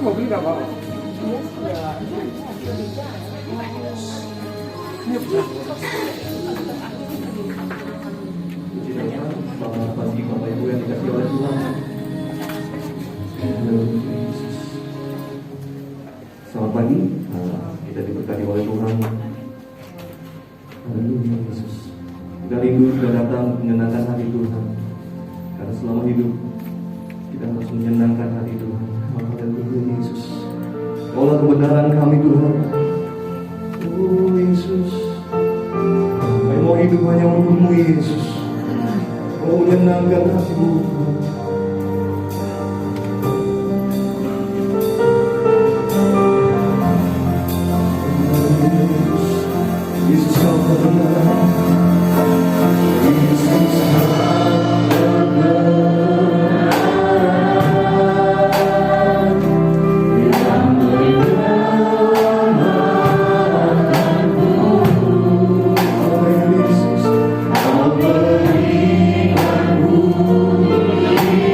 mau beli nggak apa-apa. Selamat pagi Bapak Ibu yang dikasihi oleh Tuhan. Selamat pagi, kita diberkati oleh Tuhan. Haleluya Yesus. Kita rindu sudah datang menyenangkan hati Tuhan. Karena selama hidup kita harus menyenangkan hati Tuhan. Haleluya Yesus. Kaulah kebenaran kami Tuhan. Oh Yesus, kami mau hidup hanya untukmu Yesus. Mau menyenangkan hatimu Tuhan. Yesus kau benar. Yesus kau benar. Yang menyelamatkanku. Oh Yesus kau berikan budi.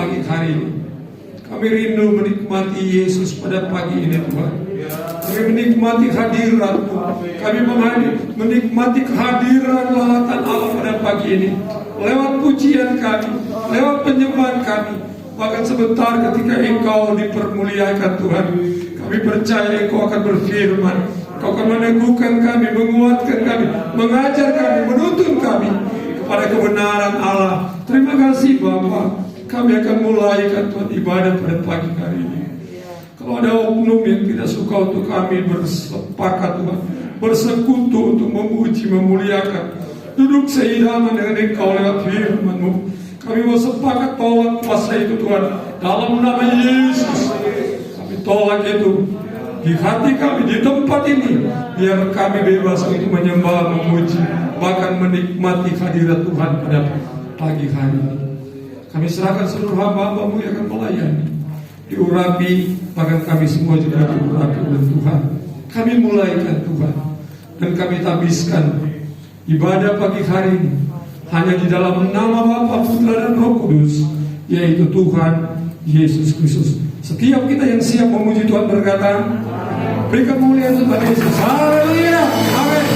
pagi hari ini. Kami rindu menikmati Yesus pada pagi ini Tuhan. Kami menikmati hadirat Tuhan. Kami menikmati kehadiran lawatan Allah pada pagi ini. Lewat pujian kami, lewat penyembahan kami. Bahkan sebentar ketika Engkau dipermuliakan Tuhan, kami percaya Engkau akan berfirman. Engkau akan meneguhkan kami, menguatkan kami, mengajar kami, menuntun kami kepada kebenaran Allah. Terima kasih Bapa. Kami akan mulaikan Tuhan ibadah pada pagi hari ini. Kalau ada oknum yang tidak suka untuk kami bersepakat Tuhan, bersekutu untuk memuji, memuliakan, duduk seiringan dengan Engkau lewat firman-Mu, kami mau sepakat tolak kuasa itu Tuhan, dalam nama Yesus. Kami tolak itu di hati kami, di tempat ini, biar kami bebas untuk menyembah, memuji, bahkan menikmati hadirat Tuhan pada pagi hari ini. Kami serahkan seluruh hamba-Hamba-Mu yang akan melayani, diurapi, bahkan kami semua juga diurapi oleh Tuhan. Kami mulaikan Tuhan, dan kami tabiskan ibadah pagi hari ini hanya di dalam nama Bapa, Putra, dan Roh Kudus, yaitu Tuhan Yesus Kristus. Setiap kita yang siap memuji Tuhan berkata, berikan kemuliaan kepada Yesus. Haleluya. Amin.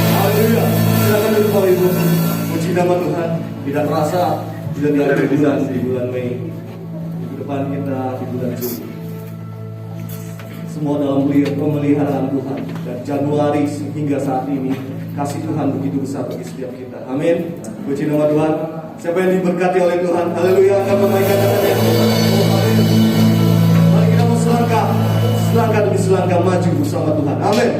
Haleluya. Silakan duduk Bapak Ibu. Puji nama Tuhan. Tidak terasa sudah di akhir bulan, di bulan Mei. Minggu depan kita di bulan Juli. Semua dalam pemeliharaan Tuhan. Dan Januari hingga saat ini, kasih Tuhan begitu besar bagi setiap kita. Amin. Puji nama Tuhan. Siapa yang diberkati oleh Tuhan? Haleluya. Angkat perbaikan katanya. Oh, haleluya. Mari kita mau selangkah demi selangkah maju bersama Tuhan. Amin.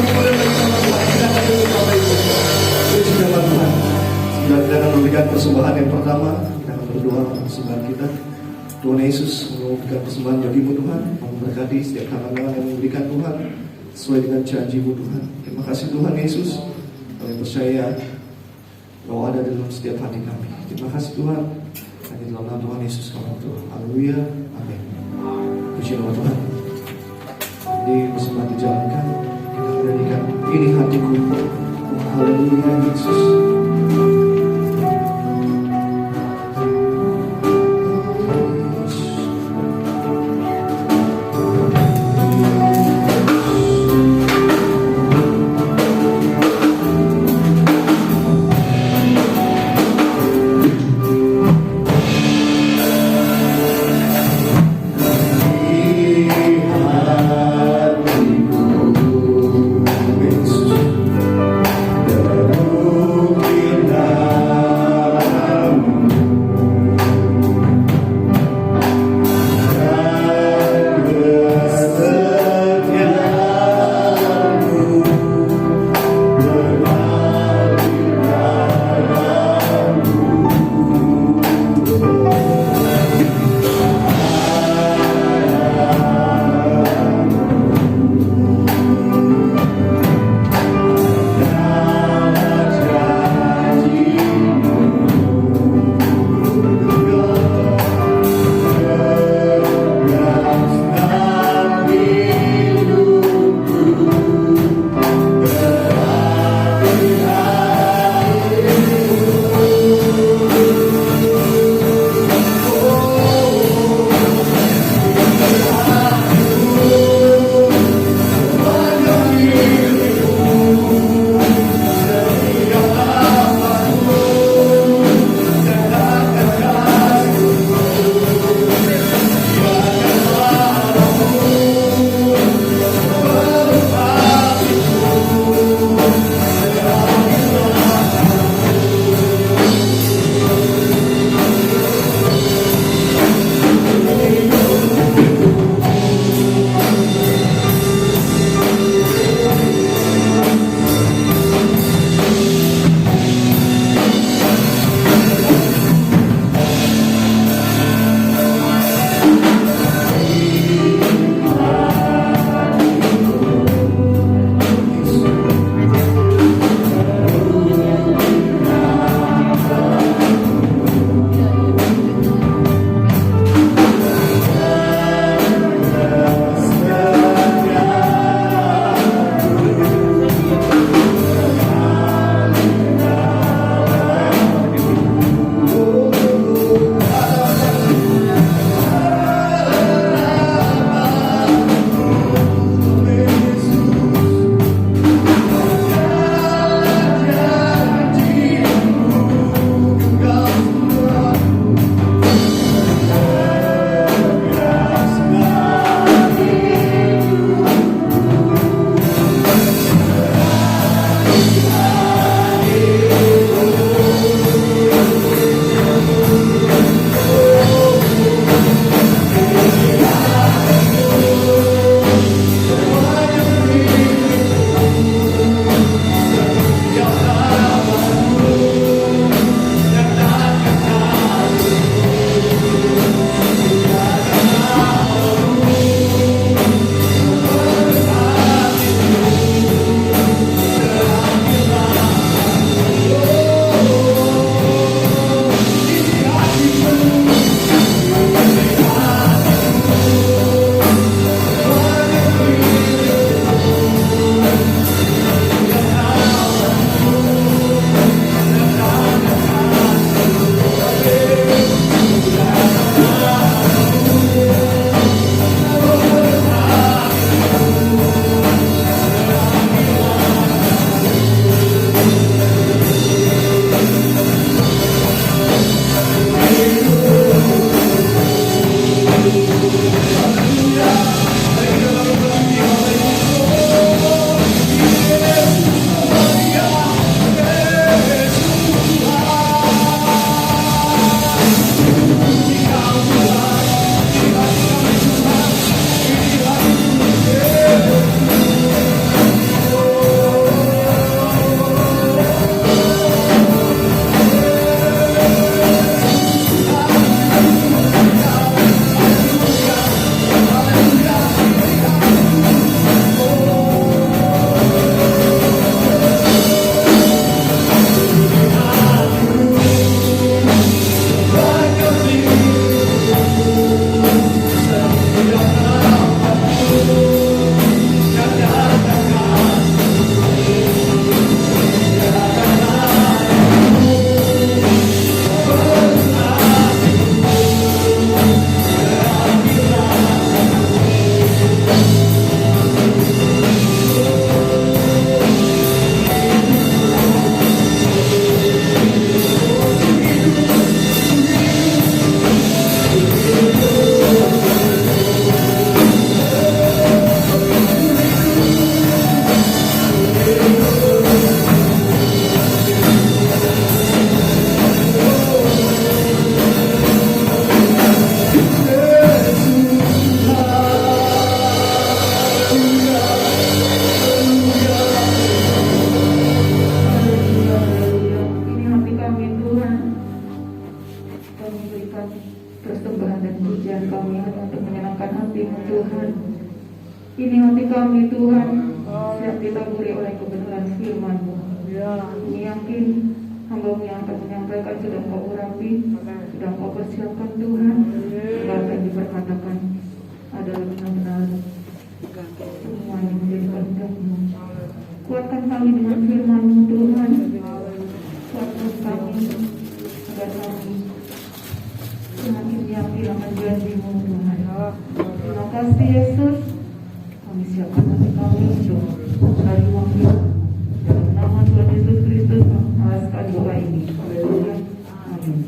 boleh bersama Tuhan. Silakan duduk Bapak Ibu. Puji nama Tuhan. Sudah kita akan memberikan persembahan yang pertama. Kita akan berdoa untuk persembahan kita. Tuhan Yesus memberikan persembahan bagimu Tuhan, memberkati setiap tangan yang memberikan Tuhan sesuai dengan janji-Mu Tuhan. Terima kasih Tuhan Yesus. Kami percaya Kau ada dalam setiap hati kami. Terima kasih Tuhan. Hanya dalam nama Tuhan Yesus kami berdoa. Haleluya. Amin. Puji nama Tuhan. Di persembahan dijalankan, kita menyanyikan ini hatiku. Oh, haleluya Yesus. Hatiku, Yesus, Ini hati kami Tuhan, siap ditaburi oleh kebenaran firman-Mu. Kami yakin hamba-Mu yang akan menyampaikan sudah Engkau urapi, sudah Engkau persiapkan Tuhan, sehingga apa yang diperkatakan adalah benar-benar semuanya menjadi kehendak-Mu. Kuatkan kami dengan firman-Mu Tuhan, kuatkan kami agar kami semakin yakin akan janji-Mu Tuhan. Terima kasih Yesus. Kami siapkan hati kami untuk menerima firman. Dalam nama Tuhan Yesus Kristus, mengalaskan doa ini. Haleluya. Amin.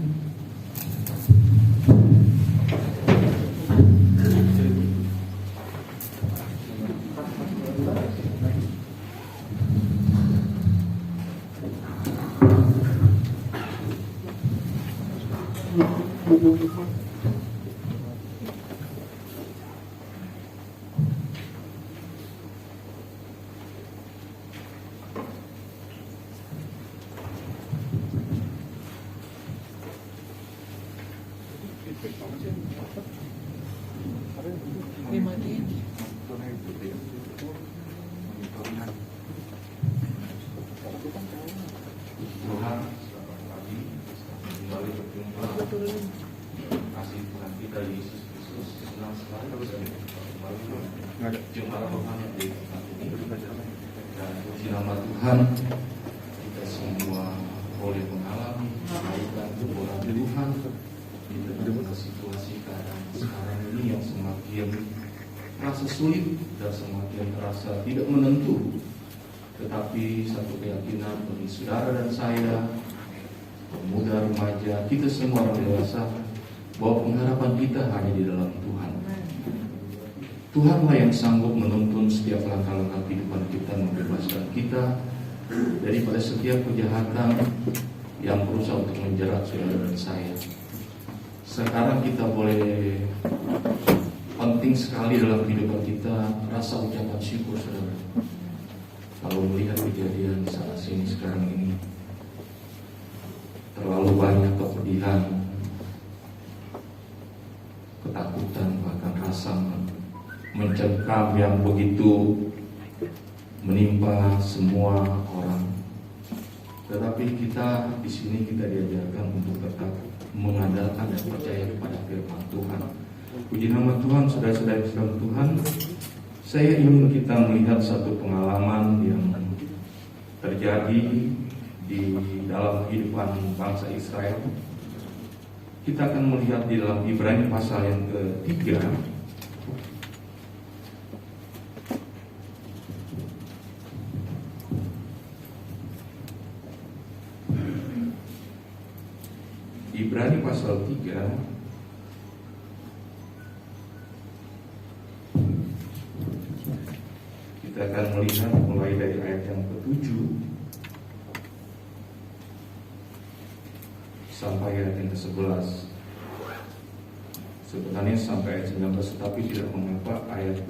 Tuhan, selamat pagi. Kembali berjumpa. Kasih Tuhan kita Yesus Kristus. Senang sekali bisa kembali berjumpa Tuhan di tempat ini. Dan puji nama Tuhan, kita semua boleh mengalami kebaikan Tuhan Tuhan di tengah situasi keadaan sekarang ini yang semakin terasa sulit dan semakin terasa tidak menentu. Tetapi satu keyakinan bagi saudara dan saya, pemuda, remaja, kita semua orang dewasa, bahwa pengharapan kita hanya di dalam Tuhan. Tuhanlah yang sanggup menuntun setiap langkah-langkah kehidupan kita, membebaskan kita daripada setiap kejahatan yang berusaha untuk menjerat saudara dan saya. Sekarang kita boleh penting sekali dalam kehidupan kita rasa ucapan syukur, saudara. Kalau melihat kejadian saat sini sekarang ini, terlalu banyak kepedihan, ketakutan, bahkan rasa mencengkam yang begitu menimpa semua orang. Tetapi kita di sini kita diajarkan untuk tetap mengandalkan dan percaya kepada firman Tuhan. Puji nama Tuhan, saudara-saudara sekalian Tuhan. Saya ingin kita melihat satu pengalaman yang terjadi di dalam kehidupan bangsa Israel. Kita akan melihat di dalam Ibrani pasal yang ke-3. Ibrani pasal 3 kita akan melihat mulai dari ayat yang ke-7 sampai ayat yang ke-11. Sebenarnya sampai ayat 19, tetapi tidak mengapa ayat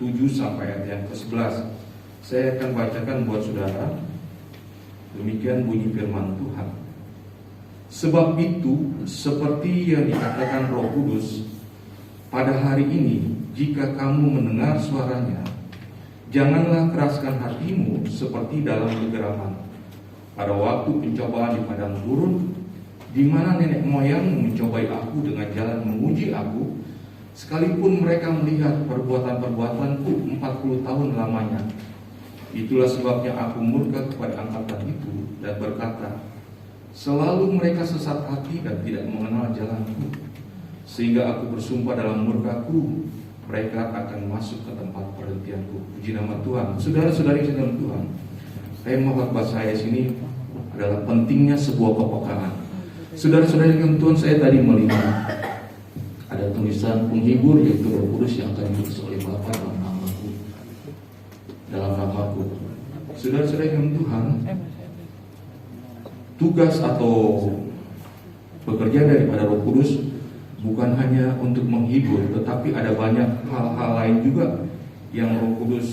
7 sampai ayat yang ke-11. Saya akan bacakan buat saudara. Demikian bunyi firman Tuhan. Sebab itu, seperti yang dikatakan Roh Kudus, pada hari ini, jika kamu mendengar suaranya, janganlah keraskan hatimu seperti dalam kegeraman pada waktu pencobaan di padang gurun, di mana nenek moyangmu mencobai aku dengan jalan menguji aku, sekalipun mereka melihat perbuatan-perbuatanku 40 tahun lamanya. Itulah sebabnya aku murka kepada angkatan itu dan berkata, selalu mereka sesat hati dan tidak mengenal jalanku, sehingga aku bersumpah dalam murkaku, mereka akan masuk ke tempat perhentianku. Puji nama Tuhan. Saudara-saudari dalam Tuhan, tema khotbah saya sini adalah pentingnya sebuah kepekaan. Saudara-saudari dalam Tuhan, saya tadi melihat ada tulisan penghibur, yaitu Roh Kudus yang akan ditulis oleh Bapa dalam namaku. Dalam namaku. Saudara-saudari dalam Tuhan, tugas atau bekerja daripada Roh Kudus bukan hanya untuk menghibur, tetapi ada banyak hal-hal lain juga yang Roh Kudus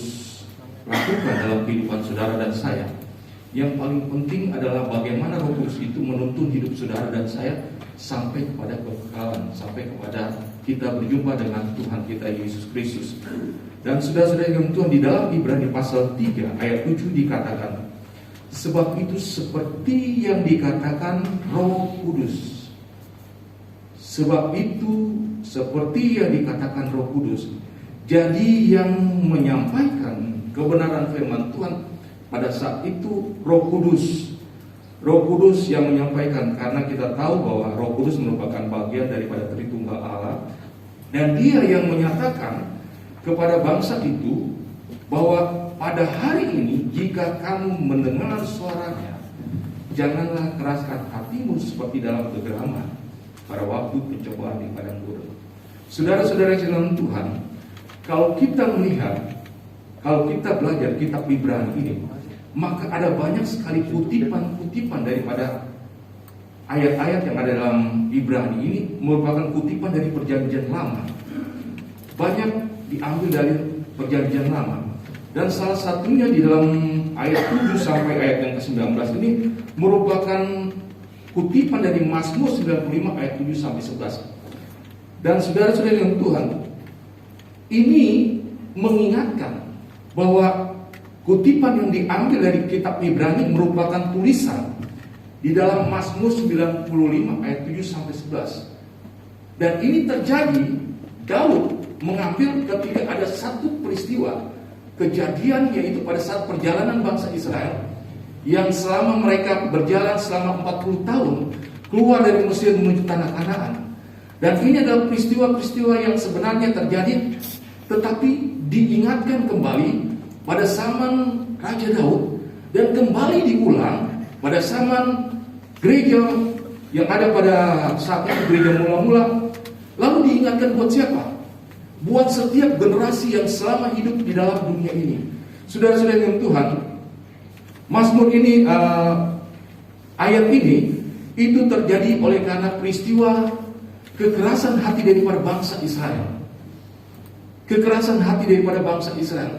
lakukan dalam kehidupan saudara dan saya. Yang paling penting adalah bagaimana Roh Kudus itu menuntun hidup saudara dan saya sampai kepada kekekalan, sampai kepada kita berjumpa dengan Tuhan kita Yesus Kristus. Dan saudara-saudara yang Tuhan, di dalam Ibrani pasal 3 ayat 7 dikatakan, sebab itu seperti yang dikatakan Roh Kudus. Sebab itu seperti yang dikatakan Roh Kudus. Jadi yang menyampaikan kebenaran firman Tuhan pada saat itu Roh Kudus. Roh Kudus yang menyampaikan, karena kita tahu bahwa Roh Kudus merupakan bagian daripada Tritunggal Allah. Dan dia yang menyatakan kepada bangsa itu bahwa pada hari ini jika kamu mendengar suaranya, janganlah keraskan hatimu seperti dalam kegeraman pada waktu pencobaan di padang gurun. Saudara-saudara yang dalam Tuhan, kalau kita melihat, kalau kita belajar kitab Ibrani ini, maka ada banyak sekali kutipan-kutipan daripada ayat-ayat yang ada dalam Ibrani ini merupakan kutipan dari Perjanjian Lama. Banyak diambil dari Perjanjian Lama. Dan salah satunya di dalam ayat 7 sampai ayat yang ke-19 ini merupakan kutipan dari Mazmur 95 ayat 7 sampai 11. Dan saudara-saudara yang Tuhan, ini mengingatkan bahwa kutipan yang diambil dari kitab Ibrani merupakan tulisan di dalam Mazmur 95 ayat 7 sampai 11. Dan ini terjadi, Daud mengambil ketika ada satu peristiwa kejadian, yaitu pada saat perjalanan bangsa Israel yang selama mereka berjalan selama 40 tahun keluar dari Mesir menuju tanah Kanaan. Dan ini adalah peristiwa-peristiwa yang sebenarnya terjadi, tetapi diingatkan kembali pada zaman Raja Daud dan kembali diulang pada zaman gereja yang ada pada saat itu, gereja mula-mula. Lalu diingatkan buat siapa? Buat setiap generasi yang selama hidup di dalam dunia ini. Saudara-saudara yang Tuhan, Mazmur ini, ayat ini itu terjadi oleh karena peristiwa kekerasan hati daripada bangsa Israel. Kekerasan hati daripada bangsa Israel.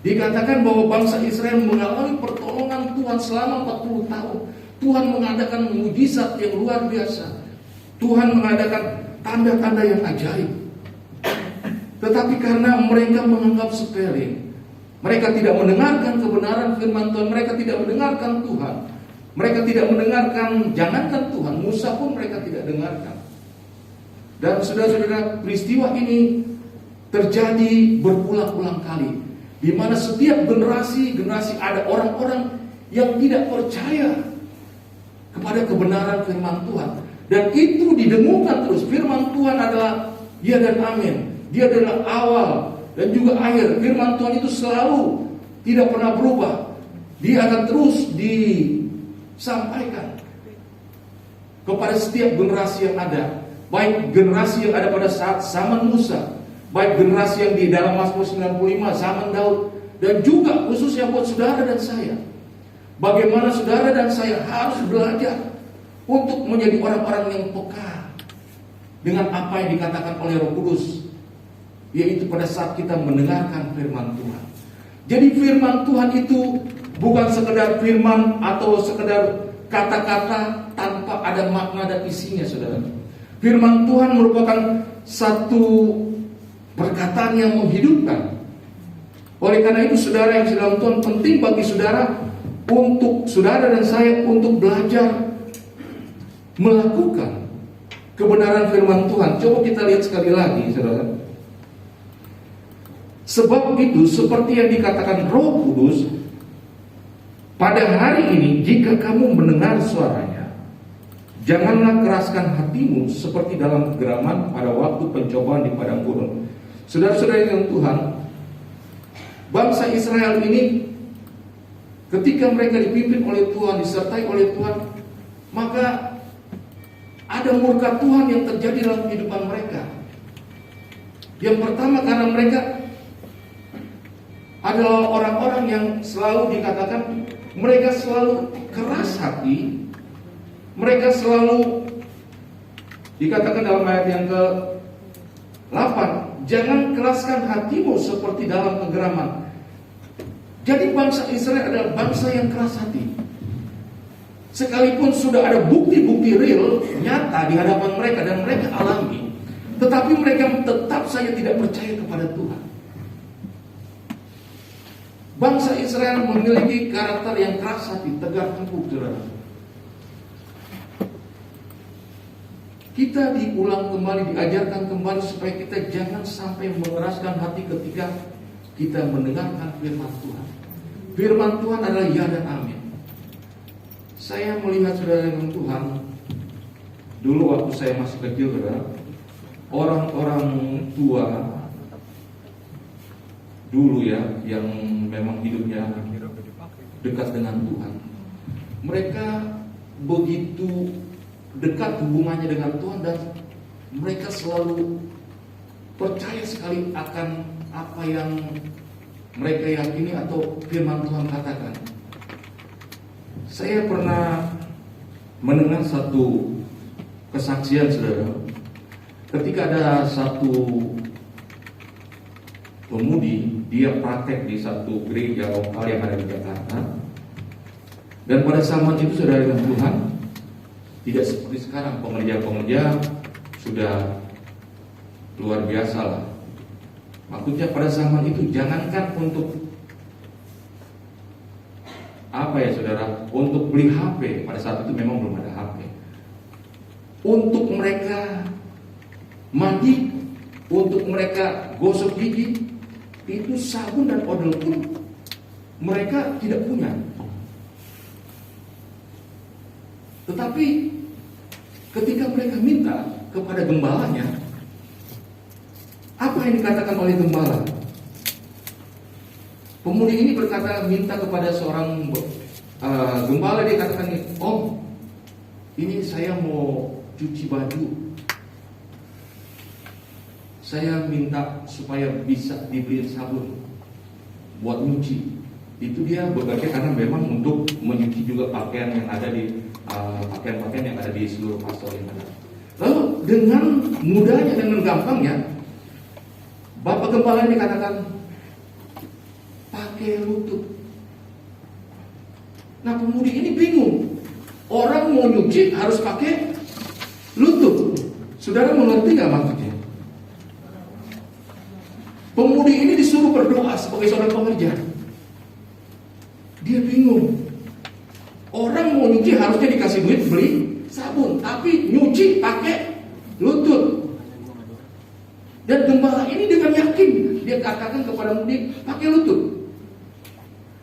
Dikatakan bahwa bangsa Israel mengalami pertolongan Tuhan selama 40 tahun. Tuhan mengadakan mujizat yang luar biasa. Tuhan mengadakan tanda-tanda yang ajaib. Tetapi karena mereka menganggap sepele, mereka tidak mendengarkan kebenaran firman Tuhan, mereka tidak mendengarkan Tuhan, mereka tidak mendengarkan, jangankan Tuhan, Musa pun mereka tidak dengarkan. Dan saudara-saudara, peristiwa ini terjadi berulang-ulang kali, di mana setiap generasi ada orang-orang yang tidak percaya kepada kebenaran firman Tuhan. Dan itu didengungkan terus. Firman Tuhan adalah ya dan amin. Dia adalah awal dan juga akhir. Firman Tuhan itu selalu tidak pernah berubah. Dia akan terus disampaikan kepada setiap generasi yang ada. Baik generasi yang ada pada saat zaman Musa, baik generasi yang di dalam Mazmur 95 zaman Daud, dan juga khususnya buat saudara dan saya. Bagaimana saudara dan saya harus belajar untuk menjadi orang-orang yang peka dengan apa yang dikatakan oleh Roh Kudus, yaitu pada saat kita mendengarkan firman Tuhan. Jadi firman Tuhan itu bukan sekedar firman atau sekedar kata-kata tanpa ada makna dan isinya, saudara. Firman Tuhan merupakan satu perkataan yang menghidupkan. Oleh karena itu, saudara yang dalam Tuhan, penting bagi saudara untuk saudara dan saya untuk belajar melakukan kebenaran firman Tuhan. Coba kita lihat sekali lagi, saudara. Sebab itu, seperti yang dikatakan Roh Kudus, pada hari ini jika kamu mendengar suaranya, janganlah keraskan hatimu seperti dalam geraman pada waktu pencobaan di padang gurun. Saudara-saudara yang Tuhan, bangsa Israel ini ketika mereka dipimpin oleh Tuhan, disertai oleh Tuhan, maka ada murka Tuhan yang terjadi dalam kehidupan mereka. Yang pertama, karena mereka adalah orang-orang yang selalu dikatakan mereka selalu keras hati. Mereka selalu dikatakan dalam ayat yang ke-8, jangan keraskan hatimu seperti dalam kegeraman. Jadi bangsa Israel adalah bangsa yang keras hati. Sekalipun sudah ada bukti-bukti real, nyata di hadapan mereka dan mereka alami, tetapi mereka tetap saja tidak percaya kepada Tuhan. Bangsa Israel memiliki karakter yang keras hati, tegar tengkuk, saudara. Kita diulang kembali, diajarkan kembali supaya kita jangan sampai mengeraskan hati ketika kita mendengarkan firman Tuhan. Firman Tuhan adalah ya dan amin. Saya melihat saudara dengan Tuhan, dulu waktu saya masih kecil, saudara, orang-orang tua dulu ya, yang memang hidupnya dekat dengan Tuhan, mereka begitu dekat hubungannya dengan Tuhan dan mereka selalu percaya sekali akan apa yang mereka yakini atau firman Tuhan katakan. Saya pernah mendengar satu kesaksian, saudara, ketika ada satu pemudi, dia praktek di satu gereja lokal yang ada di Jakarta. Dan pada zaman itu, saudara dengan Tuhan, tidak seperti sekarang, pengerja-pengerja sudah luar biasa lah. Maksudnya pada zaman itu jangankan untuk apa ya saudara, untuk beli HP, pada saat itu memang belum ada HP. Untuk mereka mandi, untuk mereka gosok gigi, itu sabun dan odol pun mereka tidak punya. Tetapi ketika mereka minta kepada gembalanya, apa yang dikatakan oleh gembala? Pemudi ini berkata, minta kepada seorang gembala, dia katakan, "Om, ini saya mau cuci baju. Saya minta supaya bisa dibeliin sabun buat nyuci." Itu dia bekerja karena memang untuk mencuci juga pakaian yang ada di pakaian-pakaian yang ada di seluruh pastor yang ada. Lalu dengan mudahnya, dengan gampangnya, Bapak Gembala ini katakan, pakai lutut. Nah, pemudi ini bingung. Orang mau nyuci harus pakai lutut. Saudara mengerti nggak maksudnya? Pemudi ini disuruh berdoa sebagai seorang pengerja. Dia bingung. Orang mau nyuci harusnya dikasih duit beli sabun, tapi nyuci pakai lutut. Dan gembala ini dengan yakin dia katakan kepada pemudi, pakai lutut.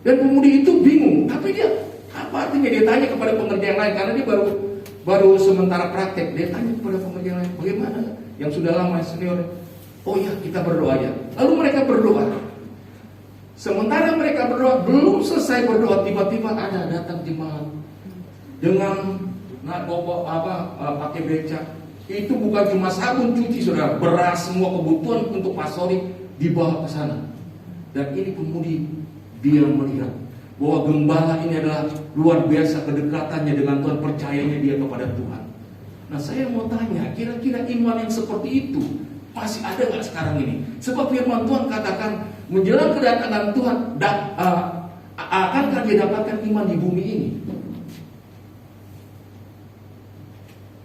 Dan pemudi itu bingung, tapi dia apa artinya? Dia tanya kepada pengerja yang lain karena dia baru sementara praktek. Dia tanya kepada pengerja yang lain, bagaimana? Yang sudah lama senior. Oh ya, kita berdoa ya. Lalu mereka berdoa. Sementara mereka berdoa, belum selesai berdoa, tiba-tiba ada datang jemaat dengan pakai becak. Itu bukan cuma sabun cuci, saudara, beras, semua kebutuhan untuk pastori dibawa ke sana. Dan ini pemudi, dia melihat bahwa gembala ini adalah luar biasa kedekatannya dengan Tuhan, percayanya dia kepada Tuhan. Nah, saya mau tanya, kira-kira iman yang seperti itu masih ada nggak sekarang ini? Sebab firman Tuhan katakan, menjelang kedatangan Tuhan, akankah dia dapatkan iman di bumi ini?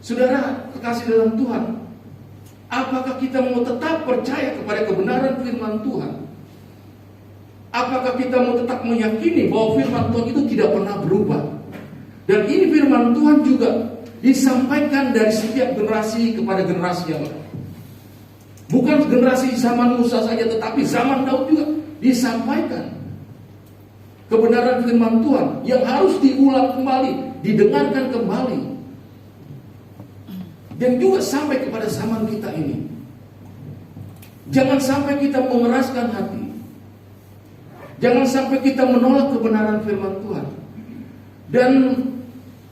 Saudara kekasih dalam Tuhan, apakah kita mau tetap percaya kepada kebenaran firman Tuhan? Apakah kita mau tetap meyakini bahwa firman Tuhan itu tidak pernah berubah? Dan ini firman Tuhan juga disampaikan dari setiap generasi kepada generasi yang lain. Bukan generasi zaman Musa saja, tetapi zaman Daud juga disampaikan kebenaran firman Tuhan yang harus diulang kembali, didengarkan kembali. Dan juga sampai kepada zaman kita ini. Jangan sampai kita mengeraskan hati. Jangan sampai kita menolak kebenaran firman Tuhan. Dan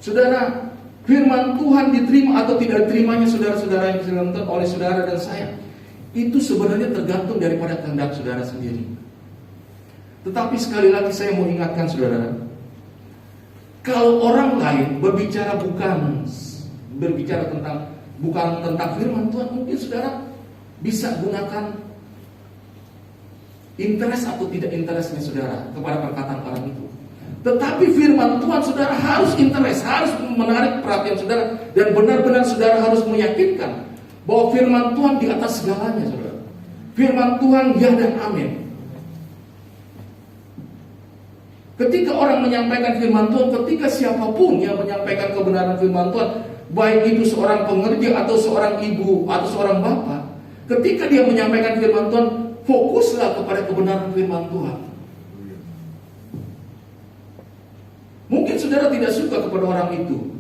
saudara, firman Tuhan diterima atau tidak diterimanya saudara-saudara yang disampaikan oleh saudara dan saya, itu sebenarnya tergantung daripada kehendak saudara sendiri. Tetapi sekali lagi saya mau ingatkan saudara, kalau orang lain berbicara bukan tentang firman Tuhan, mungkin saudara bisa gunakan interest atau tidak interestnya saudara kepada perkataan orang itu. Tetapi firman Tuhan saudara harus interest, harus menarik perhatian saudara, dan benar-benar saudara harus meyakinkan bahwa firman Tuhan di atas segalanya, saudara. Firman Tuhan ya dan amin. Ketika orang menyampaikan firman Tuhan, ketika siapapun yang menyampaikan kebenaran firman Tuhan, baik itu seorang pengerja atau seorang ibu atau seorang bapak, ketika dia menyampaikan firman Tuhan, fokuslah kepada kebenaran firman Tuhan. Mungkin saudara tidak suka kepada orang itu,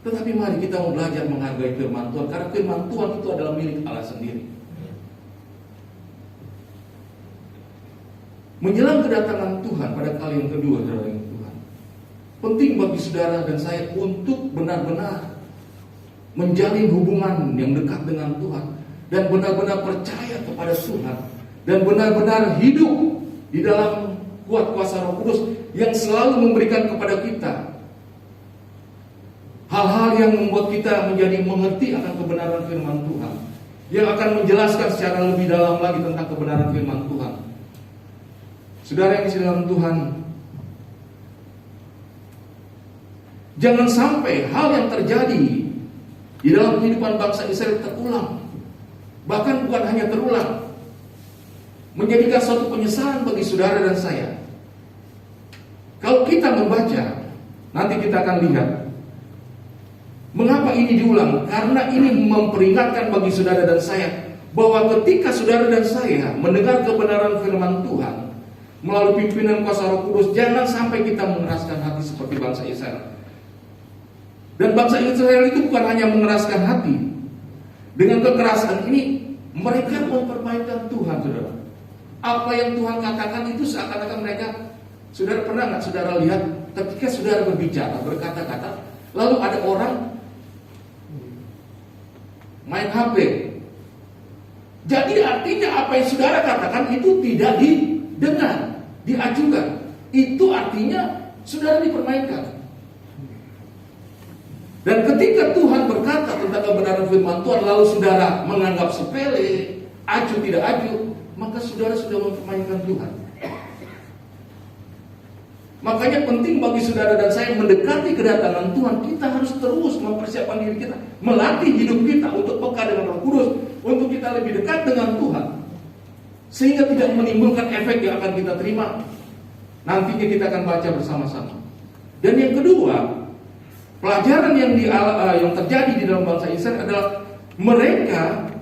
tetapi mari kita mau belajar menghargai firman Tuhan, karena firman Tuhan itu adalah milik Allah sendiri. Menjelang kedatangan Tuhan pada kali yang kedua, saudara yang Tuhan, penting bagi saudara dan saya untuk benar-benar menjalin hubungan yang dekat dengan Tuhan, dan benar-benar percaya kepada Tuhan, dan benar-benar hidup di dalam kuat kuasa Roh Kudus yang selalu memberikan kepada kita hal-hal yang membuat kita menjadi mengerti akan kebenaran firman Tuhan, yang akan menjelaskan secara lebih dalam lagi tentang kebenaran firman Tuhan. Saudara yang di dalam Tuhan, jangan sampai hal yang terjadi di dalam kehidupan bangsa Israel terulang. Bahkan bukan hanya terulang, menjadikan suatu penyesalan bagi saudara dan saya. Kalau kita membaca, nanti kita akan lihat mengapa ini diulang. Karena ini memperingatkan bagi saudara dan saya bahwa ketika saudara dan saya mendengar kebenaran firman Tuhan melalui pimpinan kuasa Roh Kudus, jangan sampai kita mengeraskan hati seperti bangsa Israel. Dan bangsa Israel itu bukan hanya mengeraskan hati. Dengan kekerasan ini mereka mempermainkan Tuhan, saudara. Apa yang Tuhan katakan itu seakan-akan mereka, saudara pernah nggak saudara lihat ketika saudara berbicara, berkata-kata, lalu ada orang main HP. Jadi artinya apa yang saudara katakan itu tidak didengar, diajukan. Itu artinya saudara dipermainkan. Dan ketika Tuhan berkata tentang kebenaran firman Tuhan, lalu saudara menganggap sepele, aju tidak aju, maka saudara sudah mempermainkan Tuhan. Makanya penting bagi saudara dan saya mendekati kedatangan Tuhan, kita harus terus mempersiapkan diri kita, melatih hidup kita untuk peka dengan Roh Kudus, untuk kita lebih dekat dengan Tuhan, sehingga tidak menimbulkan efek yang akan kita terima. Nantinya kita akan baca bersama-sama. Dan yang kedua, pelajaran yang terjadi di dalam bangsa Israel adalah mereka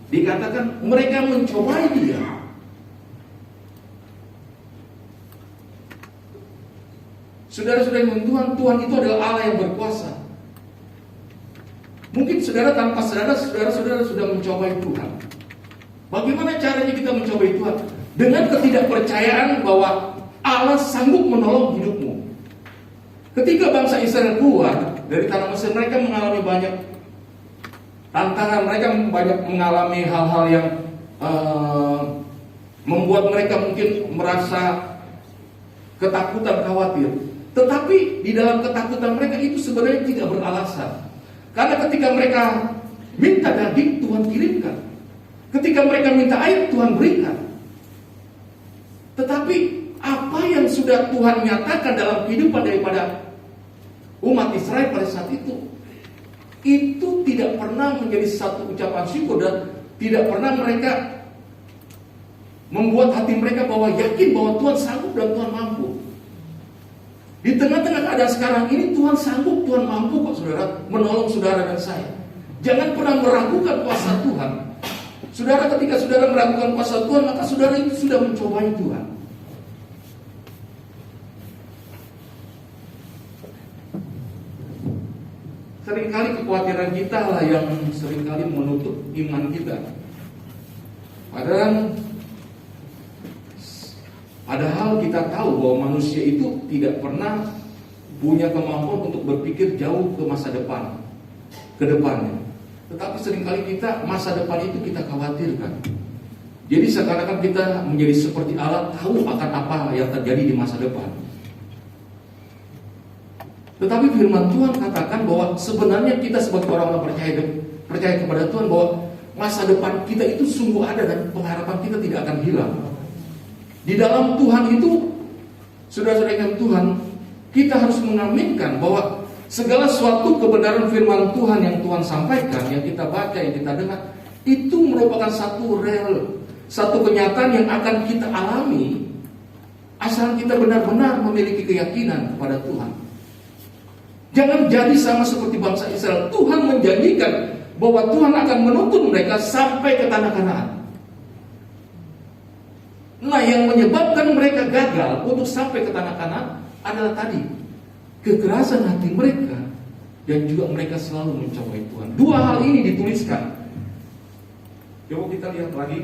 dikatakan mereka mencobai Dia. Saudara-saudara yang Tuhan, Tuhan itu adalah Allah yang berkuasa. Mungkin saudara tanpa sadar, saudara sudah mencobai Tuhan. Bagaimana caranya kita mencobai Tuhan? Dengan ketidakpercayaan bahwa Allah sanggup menolong hidupmu. Ketika bangsa Israel keluar dari tanah Mesir, mereka mengalami banyak tantangan, mereka banyak mengalami hal-hal yang membuat mereka mungkin merasa ketakutan, khawatir. Tetapi di dalam ketakutan mereka itu sebenarnya tidak beralasan. Karena ketika mereka minta daging, Tuhan kirimkan. Ketika mereka minta air, Tuhan berikan. Tetapi apa yang sudah Tuhan nyatakan dalam kehidupan daripada umat Israel pada saat itu tidak pernah menjadi satu ucapan syukur, dan tidak pernah mereka membuat hati mereka bahwa yakin bahwa Tuhan sanggup dan Tuhan mampu. Di tengah-tengah keadaan sekarang ini, Tuhan sanggup, Tuhan mampu kok saudara menolong saudara dan saya. Jangan pernah meragukan kuasa Tuhan. Saudara, ketika saudara meragukan kuasa Tuhan, maka saudara itu sudah mencobai Tuhan. Seringkali kekhawatiran kita lah yang seringkali menutup iman kita. Padahal kita tahu bahwa manusia itu tidak pernah punya kemampuan untuk berpikir jauh ke masa depan, ke depannya. Tetapi seringkali kita masa depan itu kita khawatirkan. Jadi seakan-akan kita menjadi seperti Allah, tahu akan apa yang terjadi di masa depan. Tetapi firman Tuhan katakan bahwa sebenarnya kita sebagai orang-orang percaya kepada Tuhan bahwa masa depan kita itu sungguh ada, dan pengharapan kita tidak akan hilang. Di dalam Tuhan itu, saudara-saudara yang Tuhan, kita harus mengaminkan bahwa segala suatu kebenaran firman Tuhan yang Tuhan sampaikan, yang kita baca, yang kita dengar, itu merupakan satu kenyataan yang akan kita alami Asal kita benar-benar memiliki keyakinan kepada Tuhan. Jangan jadi sama seperti bangsa Israel. Tuhan menjanjikan bahwa Tuhan akan menuntun mereka sampai ke tanah Kanaan. Nah, yang menyebabkan mereka gagal untuk sampai ke tanah Kanaan adalah tadi kekerasan hati mereka dan juga mereka selalu mencobai Tuhan. Dua hal ini dituliskan. Coba kita lihat lagi.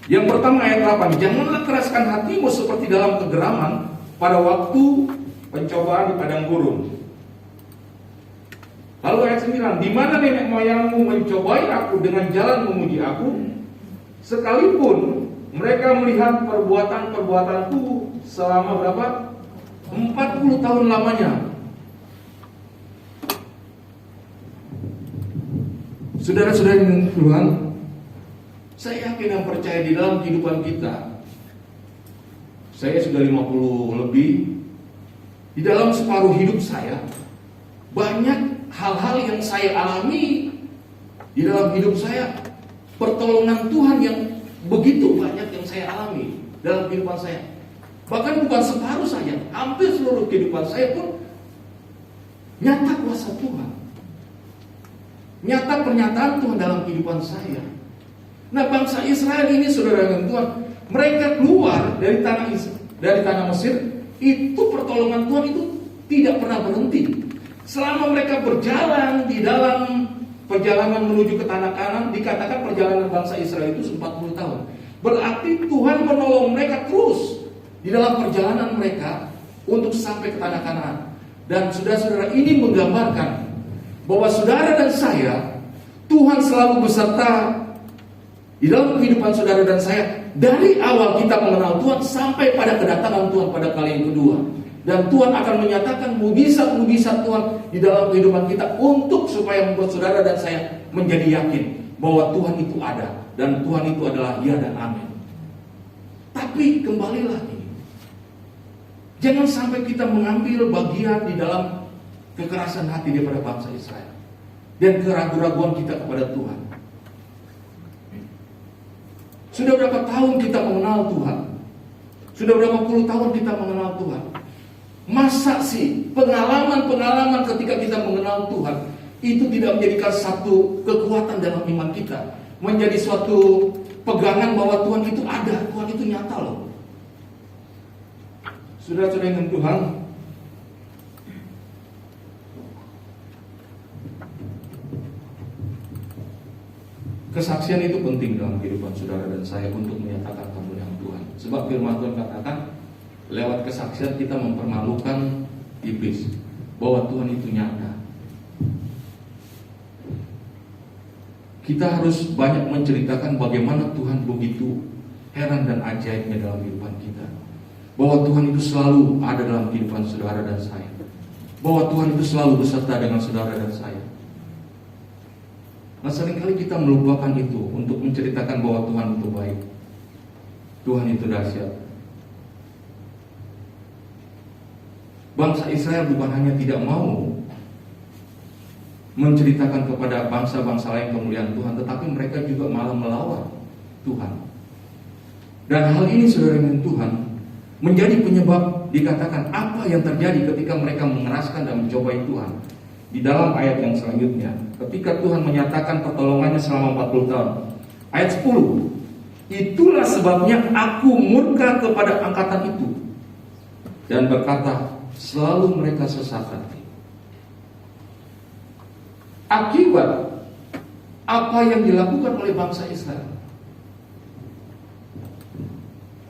Yang pertama ayat 8, janganlah keraskan hatimu seperti dalam kegeraman pada waktu pencobaan di padang gurun. Lalu ayat 9, di mana nenek moyangmu mencobai aku dengan jalan memuji aku, sekalipun mereka melihat perbuatan-perbuatanku selama berapa? 40 tahun lamanya. Saudara-saudara yang Tuhan, saya yakin dan percaya di dalam kehidupan kita, saya sudah 50 lebih, di dalam separuh hidup saya, banyak hal-hal yang saya alami di dalam hidup saya, pertolongan Tuhan yang begitu banyak yang saya alami dalam kehidupan saya. Bahkan bukan separuh saja, hampir seluruh kehidupan saya pun nyata kuasa Tuhan, nyata pernyataan Tuhan dalam kehidupan saya. Nah, bangsa Israel ini, saudara dan Tuhan, mereka keluar dari tanah Mesir, itu pertolongan Tuhan itu tidak pernah berhenti. Selama mereka berjalan di dalam perjalanan menuju ke tanah Kanaan, dikatakan perjalanan bangsa Israel itu 40 tahun. Berarti Tuhan menolong mereka terus di dalam perjalanan mereka untuk sampai ke tanah Kanaan. Dan saudara-saudara, ini menggambarkan bahwa saudara dan saya, Tuhan selalu beserta di dalam kehidupan saudara dan saya dari awal kita mengenal Tuhan sampai pada kedatangan Tuhan pada kali yang kedua. Dan Tuhan akan menyatakan mujizat-mujizat Tuhan di dalam kehidupan kita untuk supaya membuat saudara dan saya menjadi yakin bahwa Tuhan itu ada dan Tuhan itu adalah ya dan amin. Tapi kembali lagi, jangan sampai kita mengambil bagian di dalam kekerasan hati daripada bangsa Israel dan keraguan-raguan kita kepada Tuhan. Sudah berapa tahun kita mengenal Tuhan? Sudah berapa puluh tahun kita mengenal Tuhan? Masa sih pengalaman-pengalaman ketika kita mengenal Tuhan itu tidak menjadikan satu kekuatan dalam iman kita, menjadi suatu pegangan bahwa Tuhan itu ada, Tuhan itu nyata loh. Saudara-saudara yang Tuhan, kesaksian itu penting dalam kehidupan saudara dan saya untuk menyatakan kemuliaan Tuhan. Sebab firman Tuhan katakan, lewat kesaksian kita mempermalukan iblis, bahwa Tuhan itu nyata. Kita harus banyak menceritakan bagaimana Tuhan begitu heran dan ajaibnya dalam kehidupan kita, bahwa Tuhan itu selalu ada dalam kehidupan saudara dan saya, bahwa Tuhan itu selalu beserta dengan saudara dan saya. Nah, seringkali kita melupakan itu untuk menceritakan bahwa Tuhan itu baik, Tuhan itu dahsyat. Bangsa Israel bukan hanya tidak mau menceritakan kepada bangsa-bangsa lain kemuliaan Tuhan, tetapi mereka juga malah melawan Tuhan. Dan hal ini, saudara yang Tuhan, menjadi penyebab dikatakan apa yang terjadi ketika mereka mengeraskan dan mencobai Tuhan. Di dalam ayat yang selanjutnya, ketika Tuhan menyatakan pertolongannya selama 40 tahun. Ayat 10, itulah sebabnya aku murka kepada angkatan itu dan berkata, selalu mereka sesat hati. Akibat apa yang dilakukan oleh bangsa Israel,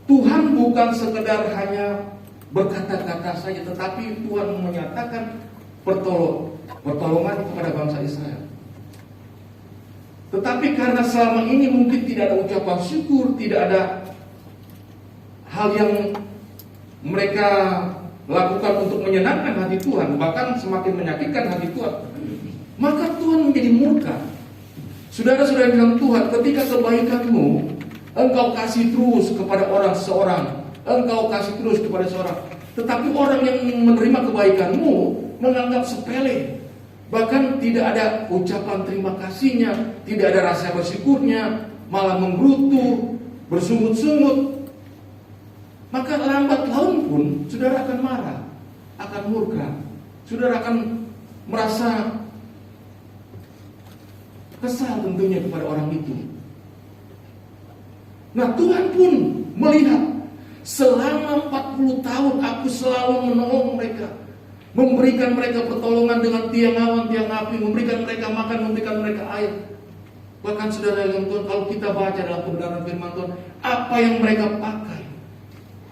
Tuhan bukan sekedar hanya berkata-kata saja, tetapi Tuhan menyatakan pertolongan kepada bangsa Israel. Tetapi karena selama ini mungkin tidak ada ucapan syukur, tidak ada hal yang mereka lakukan untuk menyenangkan hati Tuhan, bahkan semakin menyakitkan hati Tuhan, maka Tuhan menjadi murka. Saudara-saudara dalam Tuhan, ketika kebaikanmu engkau kasih terus kepada orang seorang, engkau kasih terus kepada seorang, tetapi orang yang menerima kebaikanmu menganggap sepele, bahkan tidak ada ucapan terima kasihnya, tidak ada rasa bersyukurnya, malah menggerutu, bersungut-sungut, maka lambat laun pun saudara akan marah, akan murka. Saudara akan merasa kesal tentunya kepada orang itu. Nah, Tuhan pun melihat selama 40 tahun aku selalu menolong mereka, memberikan mereka pertolongan dengan tiang awan, tiang api, memberikan mereka makan, memberikan mereka air. Bahkan saudara yang Tuhan, kalau kita baca dalam kebenaran firman Tuhan, apa yang mereka pakai,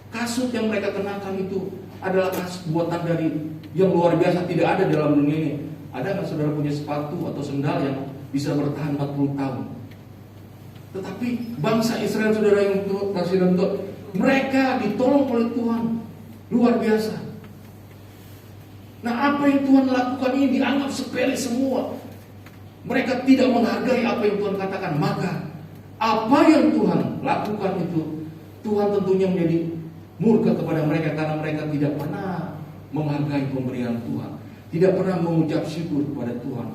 kasut yang mereka kenakan itu adalah kasut buatan dari yang luar biasa, tidak ada dalam dunia ini. Ada nggak saudara punya sepatu atau sendal yang bisa bertahan 40 tahun? Tetapi bangsa Israel, saudara yang kasih dalam Tuhan, mereka ditolong oleh Tuhan luar biasa. Nah, apa yang Tuhan lakukan ini dianggap sepele semua. Mereka tidak menghargai apa yang Tuhan katakan. Maka apa yang Tuhan lakukan itu, Tuhan tentunya menjadi murka kepada mereka, karena mereka tidak pernah menghargai pemberian Tuhan, tidak pernah mengucap syukur kepada Tuhan.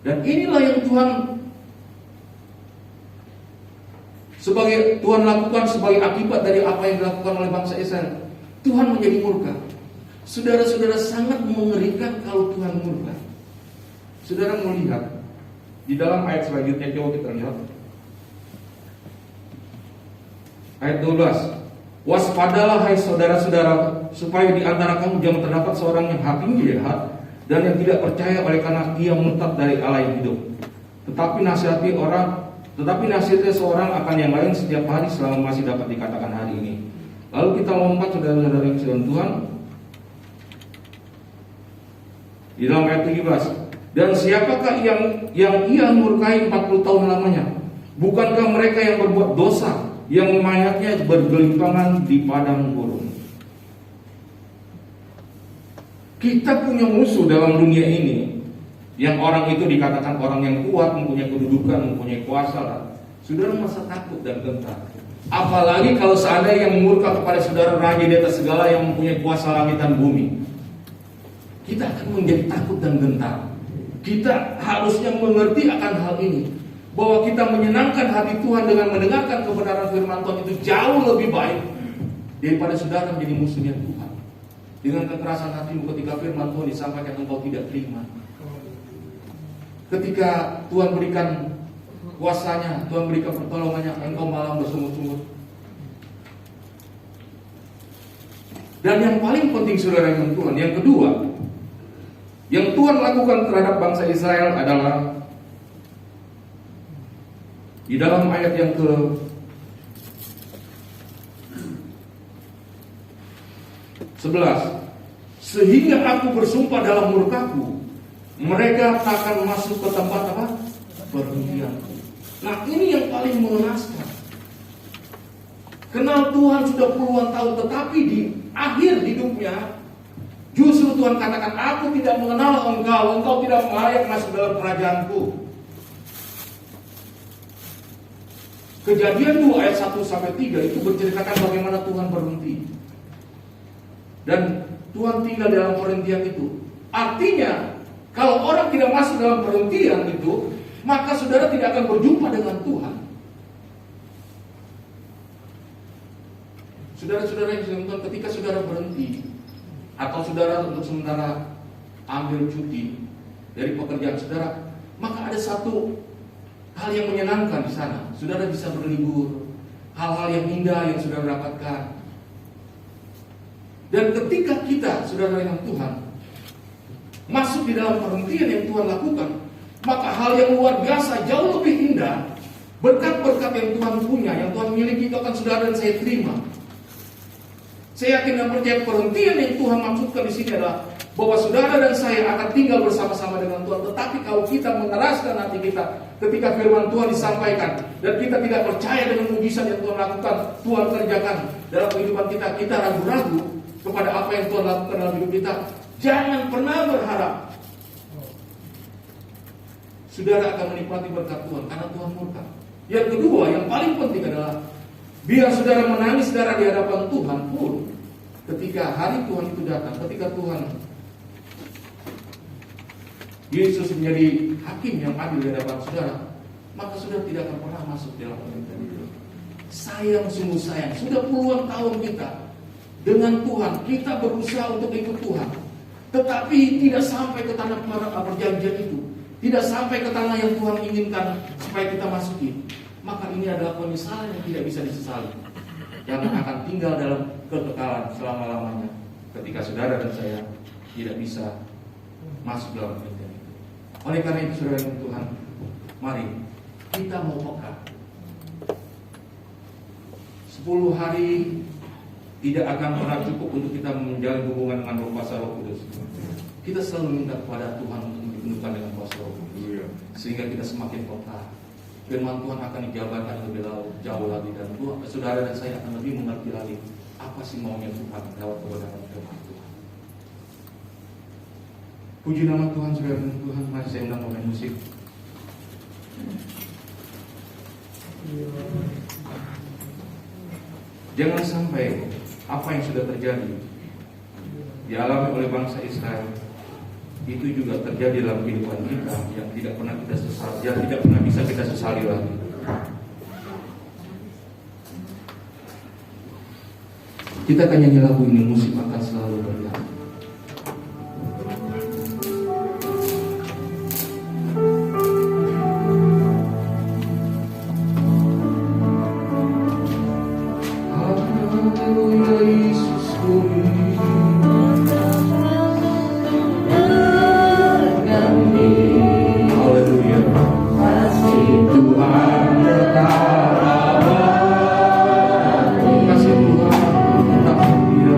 Dan inilah yang Tuhan lakukan sebagai akibat dari apa yang dilakukan oleh bangsa Israel. Tuhan menjadi murka. Saudara-saudara, sangat mengerikan kalau Tuhan murka. Saudara mau lihat di dalam ayat selanjutnya, coba kita lihat ayat 12. Waspadalah hai saudara-saudara, supaya di antara kamu jangan terdapat seorang yang hatinya jahat dan yang tidak percaya oleh karena ia murtad dari Allah yang hidup. Tetapi nasihatnya seorang akan yang lain setiap hari selama masih dapat dikatakan hari ini. Lalu kita lompat, saudara-saudara yang disayang Tuhan, di dalam ayat 17. Dan siapakah yang ia murkai 40 tahun lamanya? Bukankah mereka yang berbuat dosa, yang mayatnya bergelimpangan di padang gurun? Kita punya musuh dalam dunia ini, yang orang itu dikatakan orang yang kuat, mempunyai kedudukan, mempunyai kuasa. Saudara merasa takut dan gentar. Apalagi kalau seandainya yang murka kepada saudara raja di atas segala yang mempunyai kuasa langit dan bumi. Kita akan menjadi takut dan gentar. Kita harusnya mengerti akan hal ini, bahwa kita menyenangkan hati Tuhan dengan mendengarkan kebenaran firman Tuhan itu jauh lebih baik daripada saudara menjadi musuhnya Tuhan. Dengan kekerasan hatimu ketika firman Tuhan disampaikan engkau tidak terima. Ketika Tuhan berikan kuasanya, Tuhan berikan pertolongannya, engkau malah bersungut-sungut. Dan yang paling penting, saudara yang Tuhan, yang kedua yang Tuhan lakukan terhadap bangsa Israel adalah di dalam ayat yang ke-11. Sehingga aku bersumpah dalam murkaku, mereka takkan masuk ke tempat apa? Perhentianku. Nah, ini yang paling mengenaskan. Kenal Tuhan sudah puluhan tahun, tetapi di akhir hidupnya justru Tuhan katakan, aku tidak mengenal engkau tidak layak masuk dalam kerajaanku. Kejadian 2 ayat 1-3 itu menceritakan bagaimana Tuhan berhenti. Dan Tuhan tinggal dalam perhentian itu. Artinya, kalau orang tidak masuk dalam perhentian itu, maka saudara tidak akan berjumpa dengan Tuhan. Saudara-saudara yang disampaikan, ketika saudara berhenti atau saudara untuk sementara ambil cuti dari pekerjaan saudara, maka ada satu hal yang menyenangkan di sana. Saudara bisa berlibur, hal-hal yang indah yang saudara dapatkan. Dan ketika kita, saudara yang Tuhan, masuk di dalam perhentian yang Tuhan lakukan, maka hal yang luar biasa, jauh lebih indah, berkat-berkat yang Tuhan punya, yang Tuhan miliki itu akan saudara dan saya terima. Saya yakin dan percaya perhentian yang Tuhan maksudkan di sini adalah bahwa saudara dan saya akan tinggal bersama-sama dengan Tuhan. Tetapi kalau kita mengeraskan hati kita ketika firman Tuhan disampaikan dan kita tidak percaya dengan mujizat yang Tuhan lakukan, Tuhan kerjakan dalam kehidupan kita, kita ragu-ragu kepada apa yang Tuhan lakukan dalam hidup kita. Jangan pernah berharap saudara akan menikmati berkat Tuhan, karena Tuhan murka. Yang kedua, yang paling penting adalah biar saudara menangis darah di hadapan Tuhan pun, ketika hari Tuhan itu datang, ketika Tuhan Yesus menjadi hakim yang adil di hadapan saudara, maka saudara tidak akan pernah masuk dalam pemerintahan itu. sayang, sungguh sayang. Sudah puluhan tahun kita dengan Tuhan, kita berusaha untuk ikut Tuhan, tetapi tidak sampai ke tanah perjanjian itu, tidak sampai ke tanah yang Tuhan inginkan supaya kita masuki. Maka ini adalah penyesalan yang tidak bisa disesali, yang akan tinggal dalam kekekalan selama-lamanya ketika saudara dan saya tidak bisa masuk dalam perjanjian itu. Oleh karena itu, saudara yang Tuhan, mari kita mau peka. 10 hari tidak akan pernah cukup untuk kita menjalin hubungan dengan kuasa Roh Kudus. Kita selalu minta kepada Tuhan untuk dipenuhkan dengan kuasa Roh Kudus, sehingga kita semakin peka. Firman Tuhan akan dijabarkan lebih jauh lagi, dan Tuhan, saudara dan saya akan lebih mengerti lagi apa sih maunya Tuhan lewat kebenaran firman Tuhan. Puji nama Tuhan, saudara dan Tuhan. Mari saya undang pemain musik. Jangan sampai apa yang sudah terjadi dialami oleh bangsa Israel itu juga terjadi dalam kehidupan kita, yang tidak pernah kita sesali, yang tidak pernah bisa kita sesali lagi. Kita akan nyanyi lagu ini, musik akan selalu berjalan. Kasih Tuhan, tetap setia.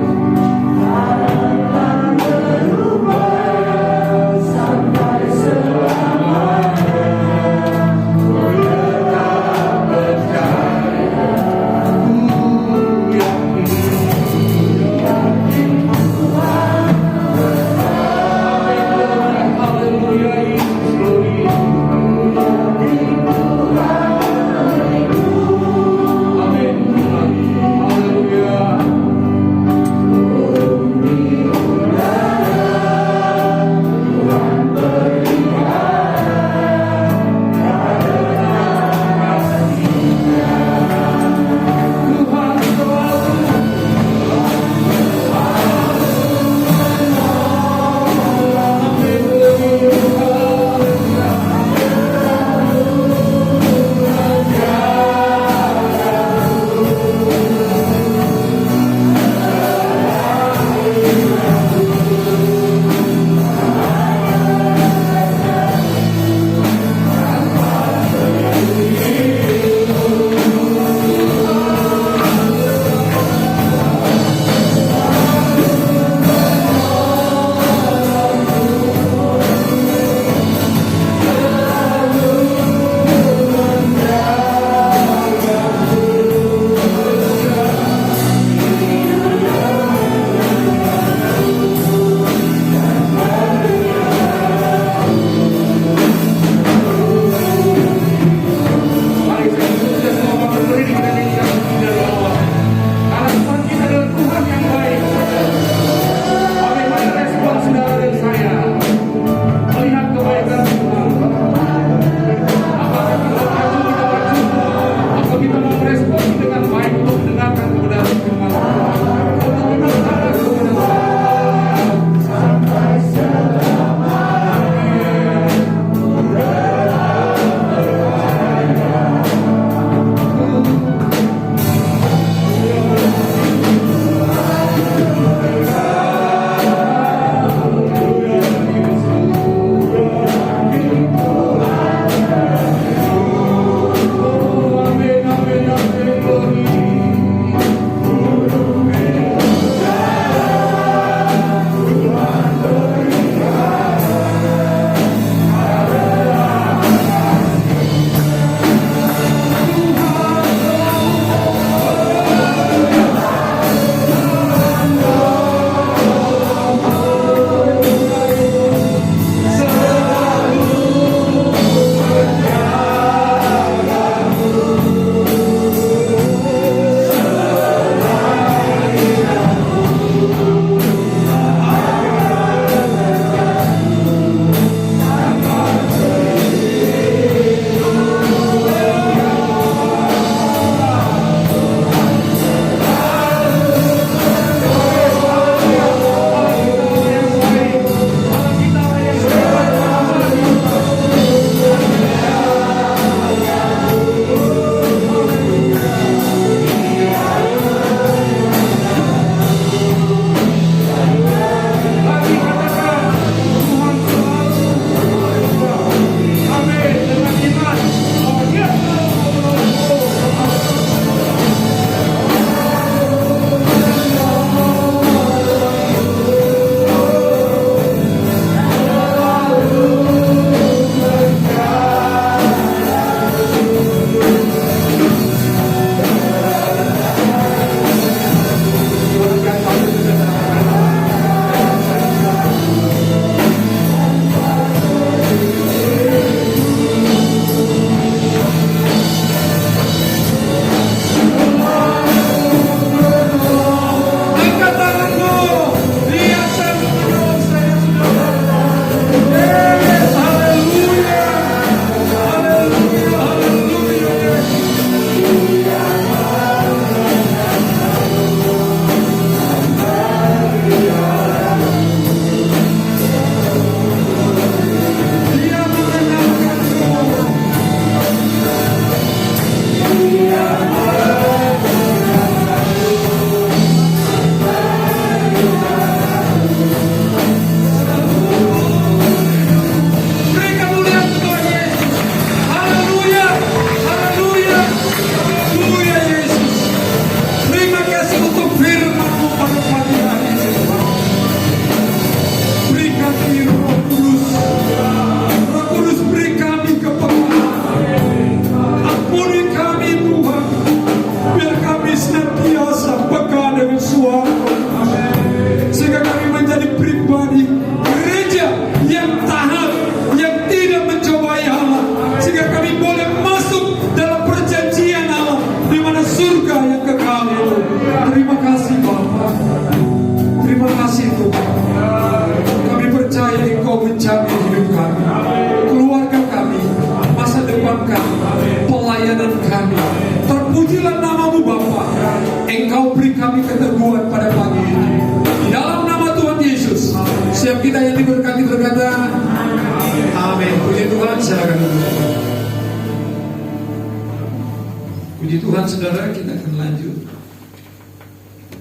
Puji Tuhan saudara, kita akan lanjut.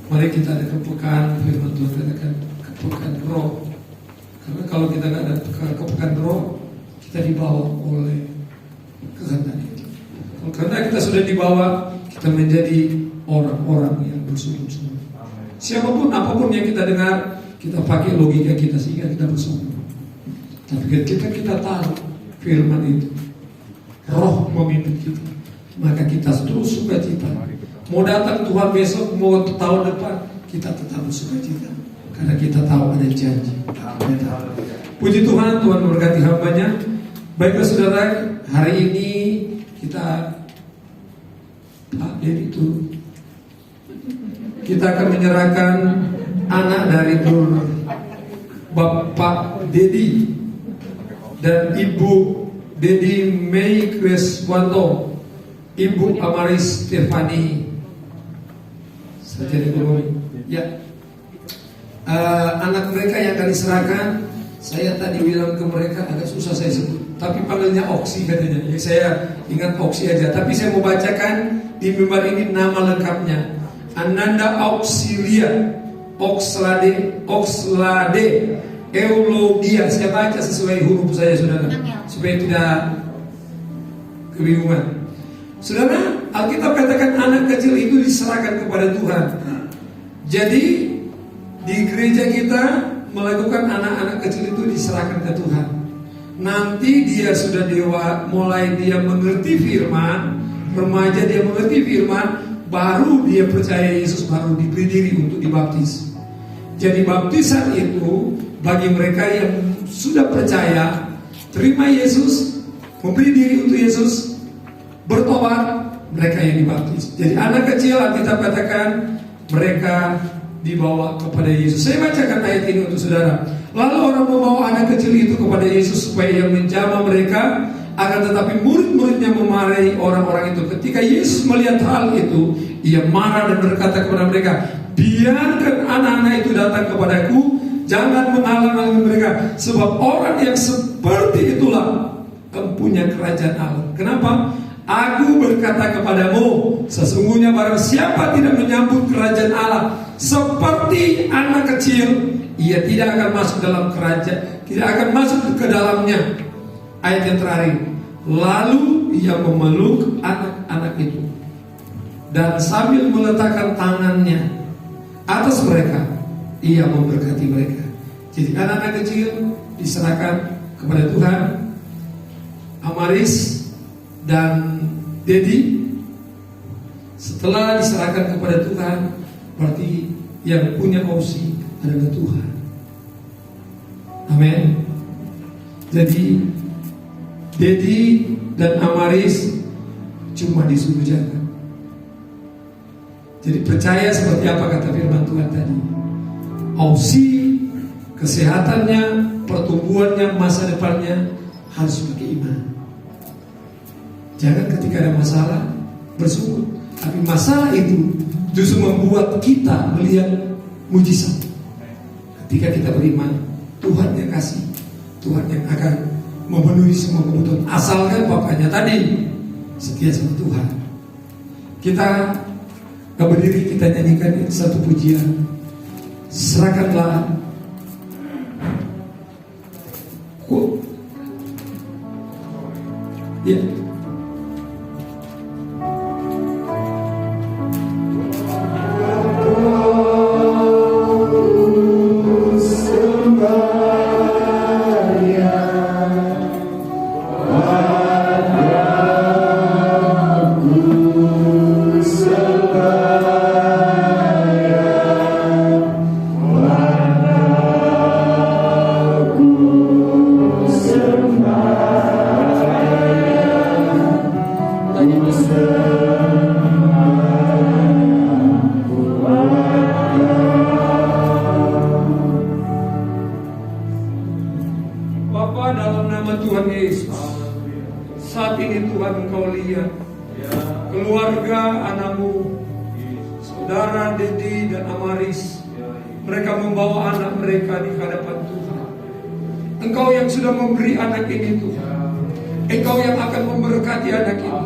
Mari kita ada kepekaan firman Tuhan, katakan kepekaan roh. Karena kalau kita nggak ada kepekaan roh, kita dibawa oleh kehendak itu. Karena kita sudah dibawa, kita menjadi orang-orang yang bersungguh-sungguh. Siapapun, apapun yang kita dengar, kita pakai logika kita sehingga kita bersungguh. Tapi ketika kita tahu firman itu, roh memimpin kita, maka kita terus sukacita. Mau datang Tuhan besok, mau tahun depan, kita tetap bersukacita. Karena kita tahu ada janji. Puji Tuhan, Tuhan memberkati hamba-Nya. Baiklah saudara, hari ini kita akan menyerahkan anak dari Bapak Dedi dan Ibu Dedi Mei Kreswanto, Ibu Amaris Stefani. Ya, anak mereka yang akan diserahkan. Saya tadi bilang ke mereka agak susah saya sebut, tapi panggilnya Oksi katanya. Jadi saya ingat Oksi aja. Tapi saya mau bacakan di mimbar ini nama lengkapnya. Ananda Auxilia Oxlade Eulodia. Saya baca sesuai huruf saya saudara, supaya tidak kebingungan. Saudara, Alkitab katakan anak kecil itu diserahkan kepada Tuhan. Jadi di gereja kita melakukan anak-anak kecil itu diserahkan ke Tuhan. Nanti dia sudah mulai dia mengerti firman, remaja dia mengerti firman, baru dia percaya Yesus, baru diberi diri untuk dibaptis. Jadi baptisan itu bagi mereka yang sudah percaya, terima Yesus, memberi diri untuk Yesus, bertobat, mereka yang dibaptis. Jadi anak kecil Alkitab katakan mereka dibawa kepada Yesus. Saya bacakan ayat ini untuk saudara. Lalu orang membawa anak kecil itu kepada Yesus supaya ia menjamah mereka. Akan tetapi murid-muridnya memarahi orang-orang itu. Ketika Yesus melihat hal itu, ia marah dan berkata kepada mereka, biarkan anak-anak itu datang kepadaku, jangan menghalang-halangi mereka, sebab orang yang seperti itulah empunya kerajaan Allah. Kenapa? Aku berkata kepadamu, sesungguhnya barang siapa tidak menyambut kerajaan Allah seperti anak kecil, ia tidak akan masuk dalam kerajaan, tidak akan masuk ke dalamnya. Ayat yang terakhir, lalu ia memeluk anak-anak itu dan sambil meletakkan tangannya atas mereka, ia memberkati mereka. Jadi anak-anak kecil diserahkan kepada Tuhan. Amaris dan Dedi setelah diserahkan kepada Tuhan, berarti yang punya opsi adalah Tuhan. Amin. Jadi Dedi dan Amaris cuma disuruh jaga. Jadi percaya seperti apa kata firman Tuhan tadi. Opsi kesehatannya, pertumbuhannya, masa depannya harus pakai iman. Jangan ketika ada masalah bersyukur, tapi masalah itu justru membuat kita melihat mujizat. Ketika kita beriman, Tuhan yang kasih, Tuhan yang akan memenuhi semua kebutuhan. Asalkan Bapaknya tadi setia sama Tuhan. Kita berdiri, kita nyanyikan satu pujian. Serahkanlah ya. Bapa, dalam nama Tuhan Yesus, saat ini Tuhan Engkau lihat keluarga anakmu, saudara Dedi dan Amaris, mereka membawa anak mereka di hadapan Tuhan. Engkau yang sudah memberi anak ini Tuhan, Engkau yang akan memberkati anak ini,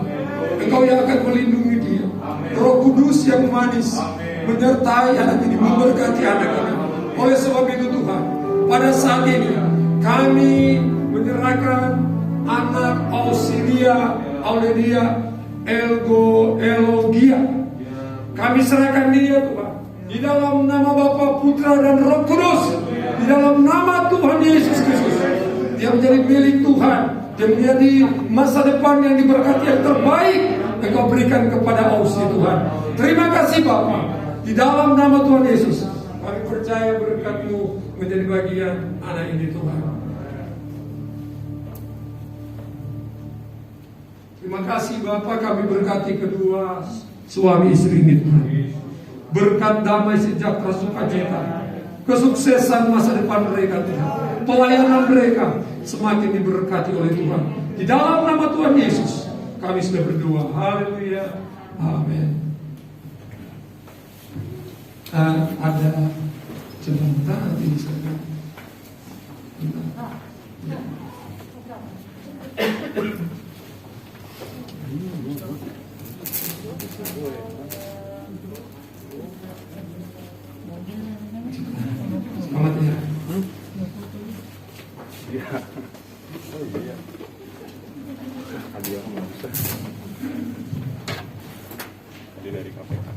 Engkau yang akan melindungi dia. Roh Kudus yang manis menyertai anak ini, memberkati anak ini. Oleh sebab itu Tuhan, pada saat ini kami menyerahkan anak Auledia Elogia. Kami serahkan dia Tuhan, di dalam nama Bapa, Putra dan Roh Kudus, di dalam nama Tuhan Yesus Kristus. Dia menjadi milik Tuhan, dia menjadi masa depan yang diberkati, yang terbaik yang Kau berikan kepada Ausi Tuhan. Terima kasih Bapa, di dalam nama Tuhan Yesus kami percaya berkat-Mu menjadi bagian anak ini Tuhan. Terima kasih Bapa, kami berkati kedua suami istri ini Tuhan. Berkat damai sejahtera sukacita, kesuksesan masa depan mereka Tuhan, pelayanan mereka semakin diberkati oleh Tuhan. Di dalam nama Tuhan Yesus kami sudah berdoa. Haleluya. Amin. Ada sebentar nanti disana. Selamat ya. Hadiah manusia. Hadiah dari KPK.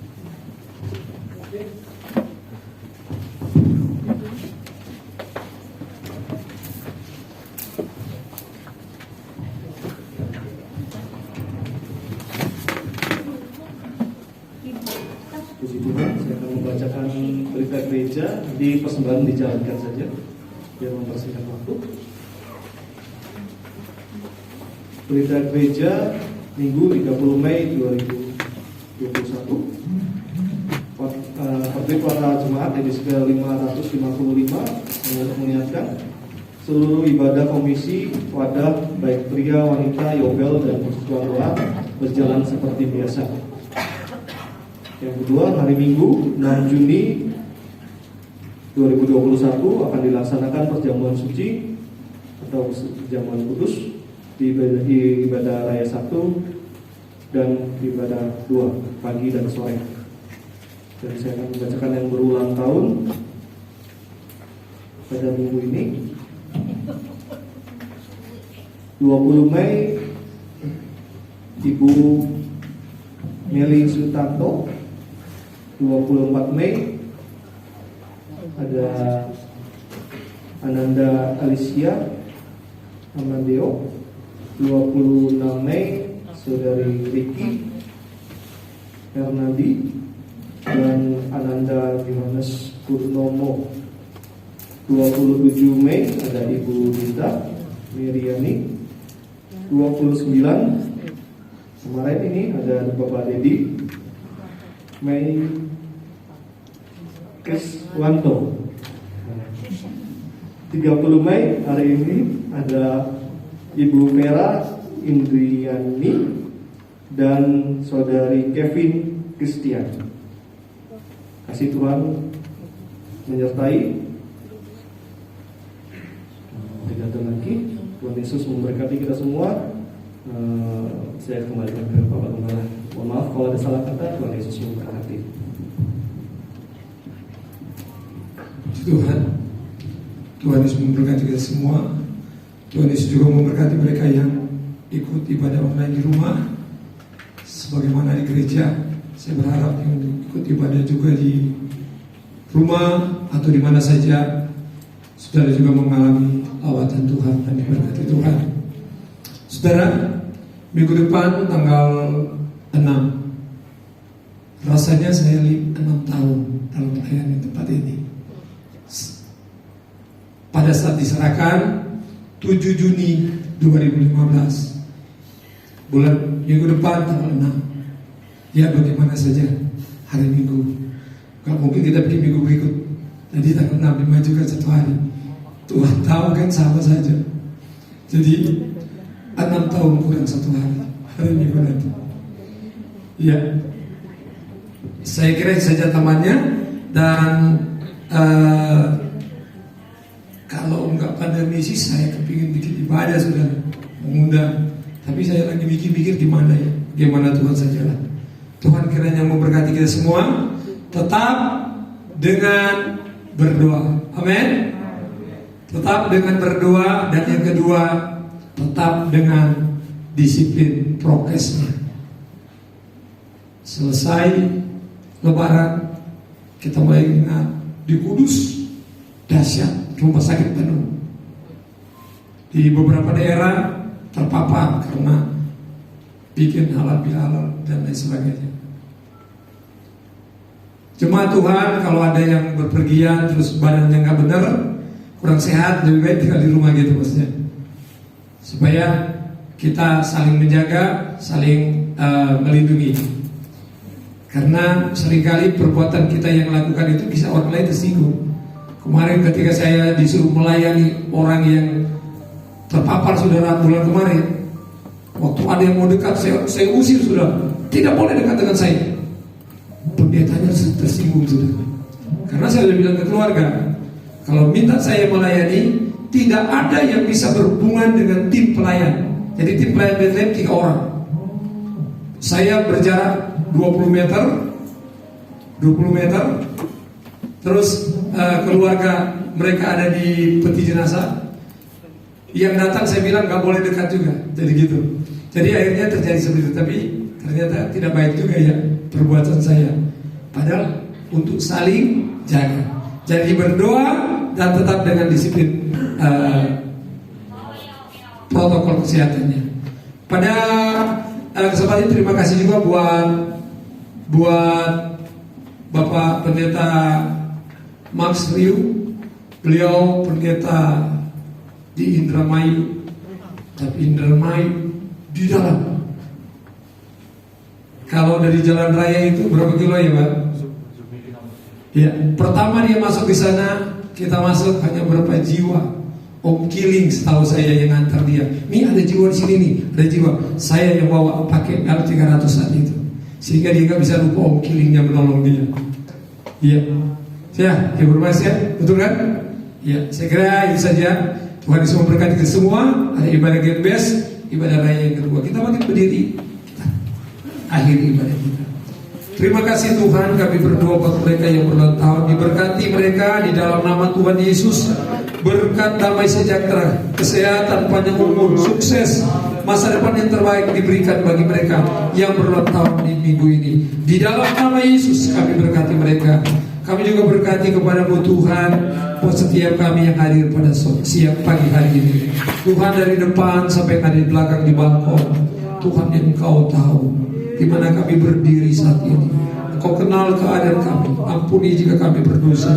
Puji Tuhan, saya akan membacakan berita gereja. Di persembahan dijalankan saja biar mempersingkat waktu. Berita gereja Minggu 30 Mei 2021. Khotbah para jemaat edisi ke-555 mengingatkan seluruh ibadah komisi wadah baik pria, wanita, yobel dan persekutuan doa berjalan seperti biasa. Yang kedua, hari Minggu 6 Juni 2021 akan dilaksanakan perjamuan suci atau perjamuan kudus di ibadah raya 1 dan ibadah 2 pagi dan sore. Dan saya akan membacakan yang berulang tahun pada minggu ini. 20 Mei Ibu Meli Sutanto. 24 Mei ada Ananda Alicia Amandeo. 26 Mei Saudari Ricky Hernadi dan Ananda Yohanes Purnomo. 27 Mei ada Ibu Dinta Miriani. 29 kemarin ini ada Bapak Dedi Mei Keswanto. 30 Mei hari ini ada Ibu Vera Indriani dan Saudari Kevin Christian. Kasih Tuhan menyertai. Tidak ada lagi. Tuhan Yesus memberkati kita semua. Saya kembalikan ke Bapak Gembala. Mohon maaf kalau ada salah kata. Tuhan Yesus memberkati. Tuhan Yesus memberkati kita semua. Tuhan Yesus juga memberkati mereka yang ikut ibadah online di rumah. Sebagaimana di gereja, saya berharap yang ikut ibadah juga di rumah atau di mana saja, saudara juga mengalami lawatan Tuhan dan diberkati Tuhan. Saudara, minggu depan tanggal 6, rasanya saya 6 tahun dalam pelayanan di tempat ini. Pada saat diserahkan 7 Juni 2015, bulan minggu depan tanggal 6. Ya bagaimana saja hari Minggu, gak mungkin kita bikin minggu berikut. Jadi tanggal 6 dimajukan 1 hari. Tuhan tahu kan, sama saja. Jadi 6 tahun kurang 1 hari Minggu nanti. Ya, saya kira itu saja temannya. Dan kalau enggak pandemi sih saya kepingin bikin ibadah, sudah mengundang. Tapi saya lagi mikir-mikir gimana ya, gimana Tuhan sajalah. Tuhan kiranya memberkati kita semua. Tetap dengan berdoa. Amin. Tetap dengan berdoa. Dan yang kedua, tetap dengan disiplin prokesnya. Selesai Lebaran, kita mulai ingat di Kudus dahsyat, rumah sakit penuh. Di beberapa daerah terpapar karena bikin halal bihalal dan lain sebagainya. Jemaat Tuhan, kalau ada yang berpergian terus badannya nggak benar, kurang sehat, lebih baik tinggal di rumah gitu maksudnya. Supaya kita saling menjaga, saling melindungi. Karena seringkali perbuatan kita yang lakukan itu bisa orang lain tersinggung. Kemarin ketika saya disuruh melayani orang yang terpapar, saudara, bulan kemarin, waktu ada yang mau dekat, saya usir, sudah tidak boleh dekat dengan saya. Pendetanya tersinggung, sudah. Karena saya sudah bilang ke keluarga, kalau minta saya melayani, tidak ada yang bisa berhubungan dengan tim pelayan. Jadi tim pelayan Bethlehem 3 orang. Saya berjarak 20 meter, terus keluarga mereka ada di peti jenazah. Yang datang saya bilang gak boleh dekat juga. Jadi gitu. Jadi akhirnya terjadi seperti itu. Tapi ternyata tidak baik juga ya perbuatan saya. Padahal untuk saling jaga. Jadi berdoa dan tetap dengan disiplin protokol kesehatannya. Pada kesempatan ini terima kasih juga buat Bapak Pendeta Max Riu. Beliau pendeta di Indramayu, tapi Indramayu di dalam. Kalau dari jalan raya itu berapa kilo ya Pak? Ya, pertama dia masuk di sana, kita masuk hanya berapa jiwa. Om Kiling setahu saya yang antar dia. Nih ada jiwa di sini nih, ada jiwa. Saya yang bawa pakai L300 saat itu, sehingga dia nggak bisa lupa Om Kilingnya menolong dia. Iya, ya, informasi ya, betul kan? Ya, saya kira itu saja. Tuhan Yesus memberkati kita semua. Ada ibadah Gerbes, ibadah raya yang kedua. Kita bangkit berdiri, kita akhiri ibadah kita. Terima kasih Tuhan, kami berdoa buat mereka yang berulang tahun. Diberkati mereka di dalam nama Tuhan Yesus. Berkat damai sejahtera, kesehatan, panjang umur, sukses, masa depan yang terbaik diberikan bagi mereka yang berulang tahun di minggu ini. Di dalam nama Yesus kami berkati mereka. Kami juga berkati kepada-Mu Tuhan, buat setiap kami yang hadir pada siang pagi hari ini. Tuhan, dari depan sampai yang ada di belakang di balkon, Tuhan yang Engkau tahu di mana kami berdiri saat ini. Engkau kenal keadaan kami. Ampuni jika kami berdosa.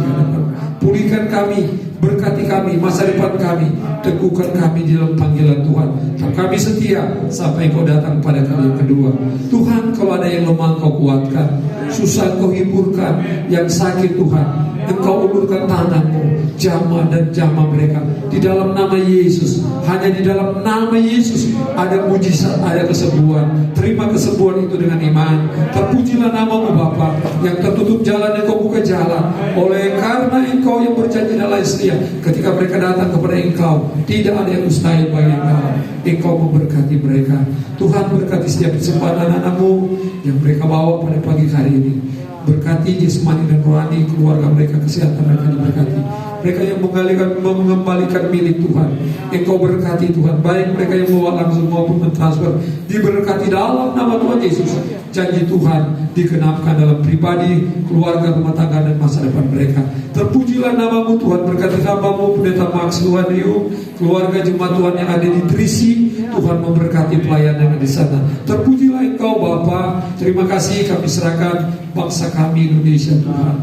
Pulihkan kami, berkati kami, masa depan kami, teguhkan kami di dalam panggilan Tuhan. Dan kami setia sampai Engkau datang pada kali yang kedua. Tuhan, kalau ada yang lemah Engkau kuatkan, susah Engkau hiburkan, yang sakit Tuhan Engkau ulurkan tangan-Mu, jamah dan jamah mereka di dalam nama Yesus. Hanya di dalam nama Yesus ada mujizat, ada kesembuhan. Terima kesembuhan itu dengan iman. Terpujilah nama-Mu Bapa, yang tertutup jalan Engkau buka jalan. Oleh karena Engkau yang berjanji dan lain setia, ketika mereka datang kepada Engkau, tidak ada yang mustahil bagi Engkau. Engkau memberkati mereka. Tuhan, berkati setiap kesempatan anak-Mu yang mereka bawa pada pagi hari ini. Berkati jasmani dan rohani keluarga mereka, kesehatan mereka diberkati. Mereka yang mengembalikan milik Tuhan, Engkau berkati Tuhan. Baik mereka yang bawa langsung maupun mentransfer, diberkati dalam nama Tuhan Yesus. Janji Tuhan digenapkan dalam pribadi, keluarga, rumah tangga dan masa depan mereka. Terpujilah nama-Mu Tuhan. Berkati hamba-Mu Pendeta Max Tuhan Riu, keluarga jemaat Tuhan yang ada di Trisi. Tuhan memberkati pelayanan di sana. Terpujilah Engkau Bapa. Terima kasih kami serahkan bangsa kami Indonesia Tuhan.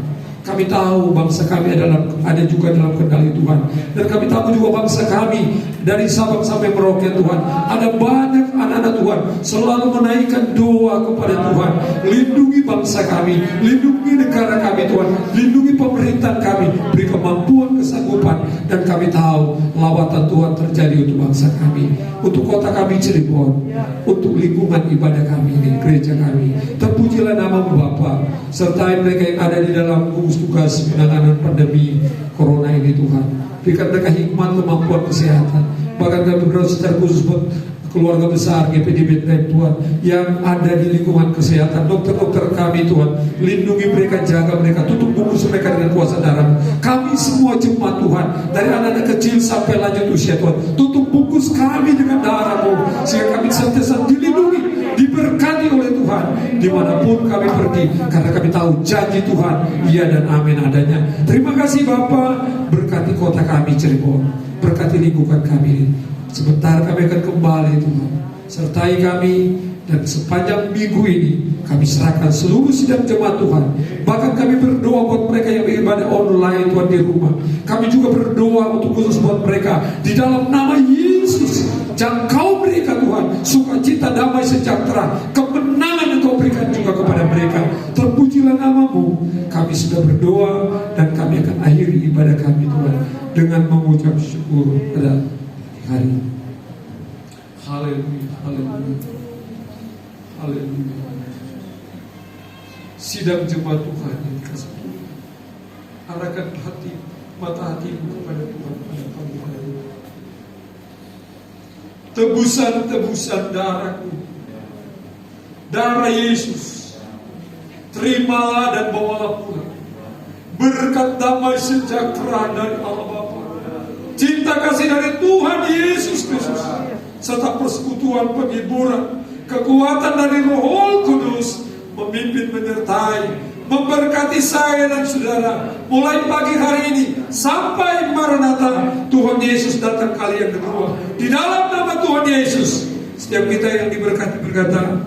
Kami tahu bangsa kami ada juga dalam kendali Tuhan. Dan kami tahu juga bangsa kami dari Sabang sampai Merauke Tuhan, ada banyak anak-anak Tuhan selalu menaikkan doa kepada Tuhan. Lindungi bangsa kami, lindungi negara kami Tuhan, lindungi pemerintahan kami, beri kemampuan, kesanggupan. Dan kami tahu lawatan Tuhan terjadi untuk bangsa kami, untuk kota kami Cirebon, untuk lingkungan ibadah kami ini, gereja kami. Terpujilah nama-Mu Bapa, sertai mereka yang ada di dalam gugus tugas penanganan pandemi corona ini Tuhan. Berikan mereka hikmat, kemampuan, kesehatan. Bahkan kami berdoa secara khusus buat keluarga besar GPDB Trep Tuhan, yang ada di lingkungan kesehatan, dokter-dokter kami Tuhan, lindungi mereka, jaga mereka, tutup bungkus mereka dengan kuasa darah. Kami semua jemaat Tuhan, dari anak-anak kecil sampai lanjut usia Tuhan, tutup bungkus kami dengan darah-Mu, sehingga kami senantiasa dilindungi, diberkati oleh Tuhan dimanapun kami pergi, karena kami tahu janji Tuhan iya dan amin adanya. Terima kasih Bapa, berkati kota kami Cirebon, berkati lingkungan kami. Sebentar kami akan kembali Tuhan, sertai kami, dan sepanjang minggu ini kami serahkan seluruh sidang jemaat Tuhan. Bahkan kami berdoa buat mereka yang beribadah online Tuhan di rumah. Kami juga berdoa untuk khusus buat mereka di dalam nama Yesus. Jangkau mereka Tuhan, sukacita, damai, sejahtera, kemenangan Engkau berikan juga kepada mereka. Terpujilah nama-Mu. Kami sudah berdoa dan kami akan akhiri ibadah kami Tuhan dengan mengucap syukur pada hari ini. Haleluya, haleluya, haleluya. Sidang jemaat Tuhan yang dikasihi Tuhan, arahkan hati, mata hatimu kepada Tuhan pada pagi hari ini. Tebusan-tebusan darah-Ku, darah Yesus, terimalah dan bawalah pulang berkat damai sejahtera dari Allah Bapa, cinta kasih dari Tuhan Yesus Kristus, serta persekutuan penghiburan, kekuatan dari Roh Kudus memimpin, menyertai, memberkati saya dan saudara mulai pagi hari ini sampai Maranatha Tuhan Yesus datang kali yang kedua. Di dalam nama Tuhan Yesus, setiap kita yang diberkati berkata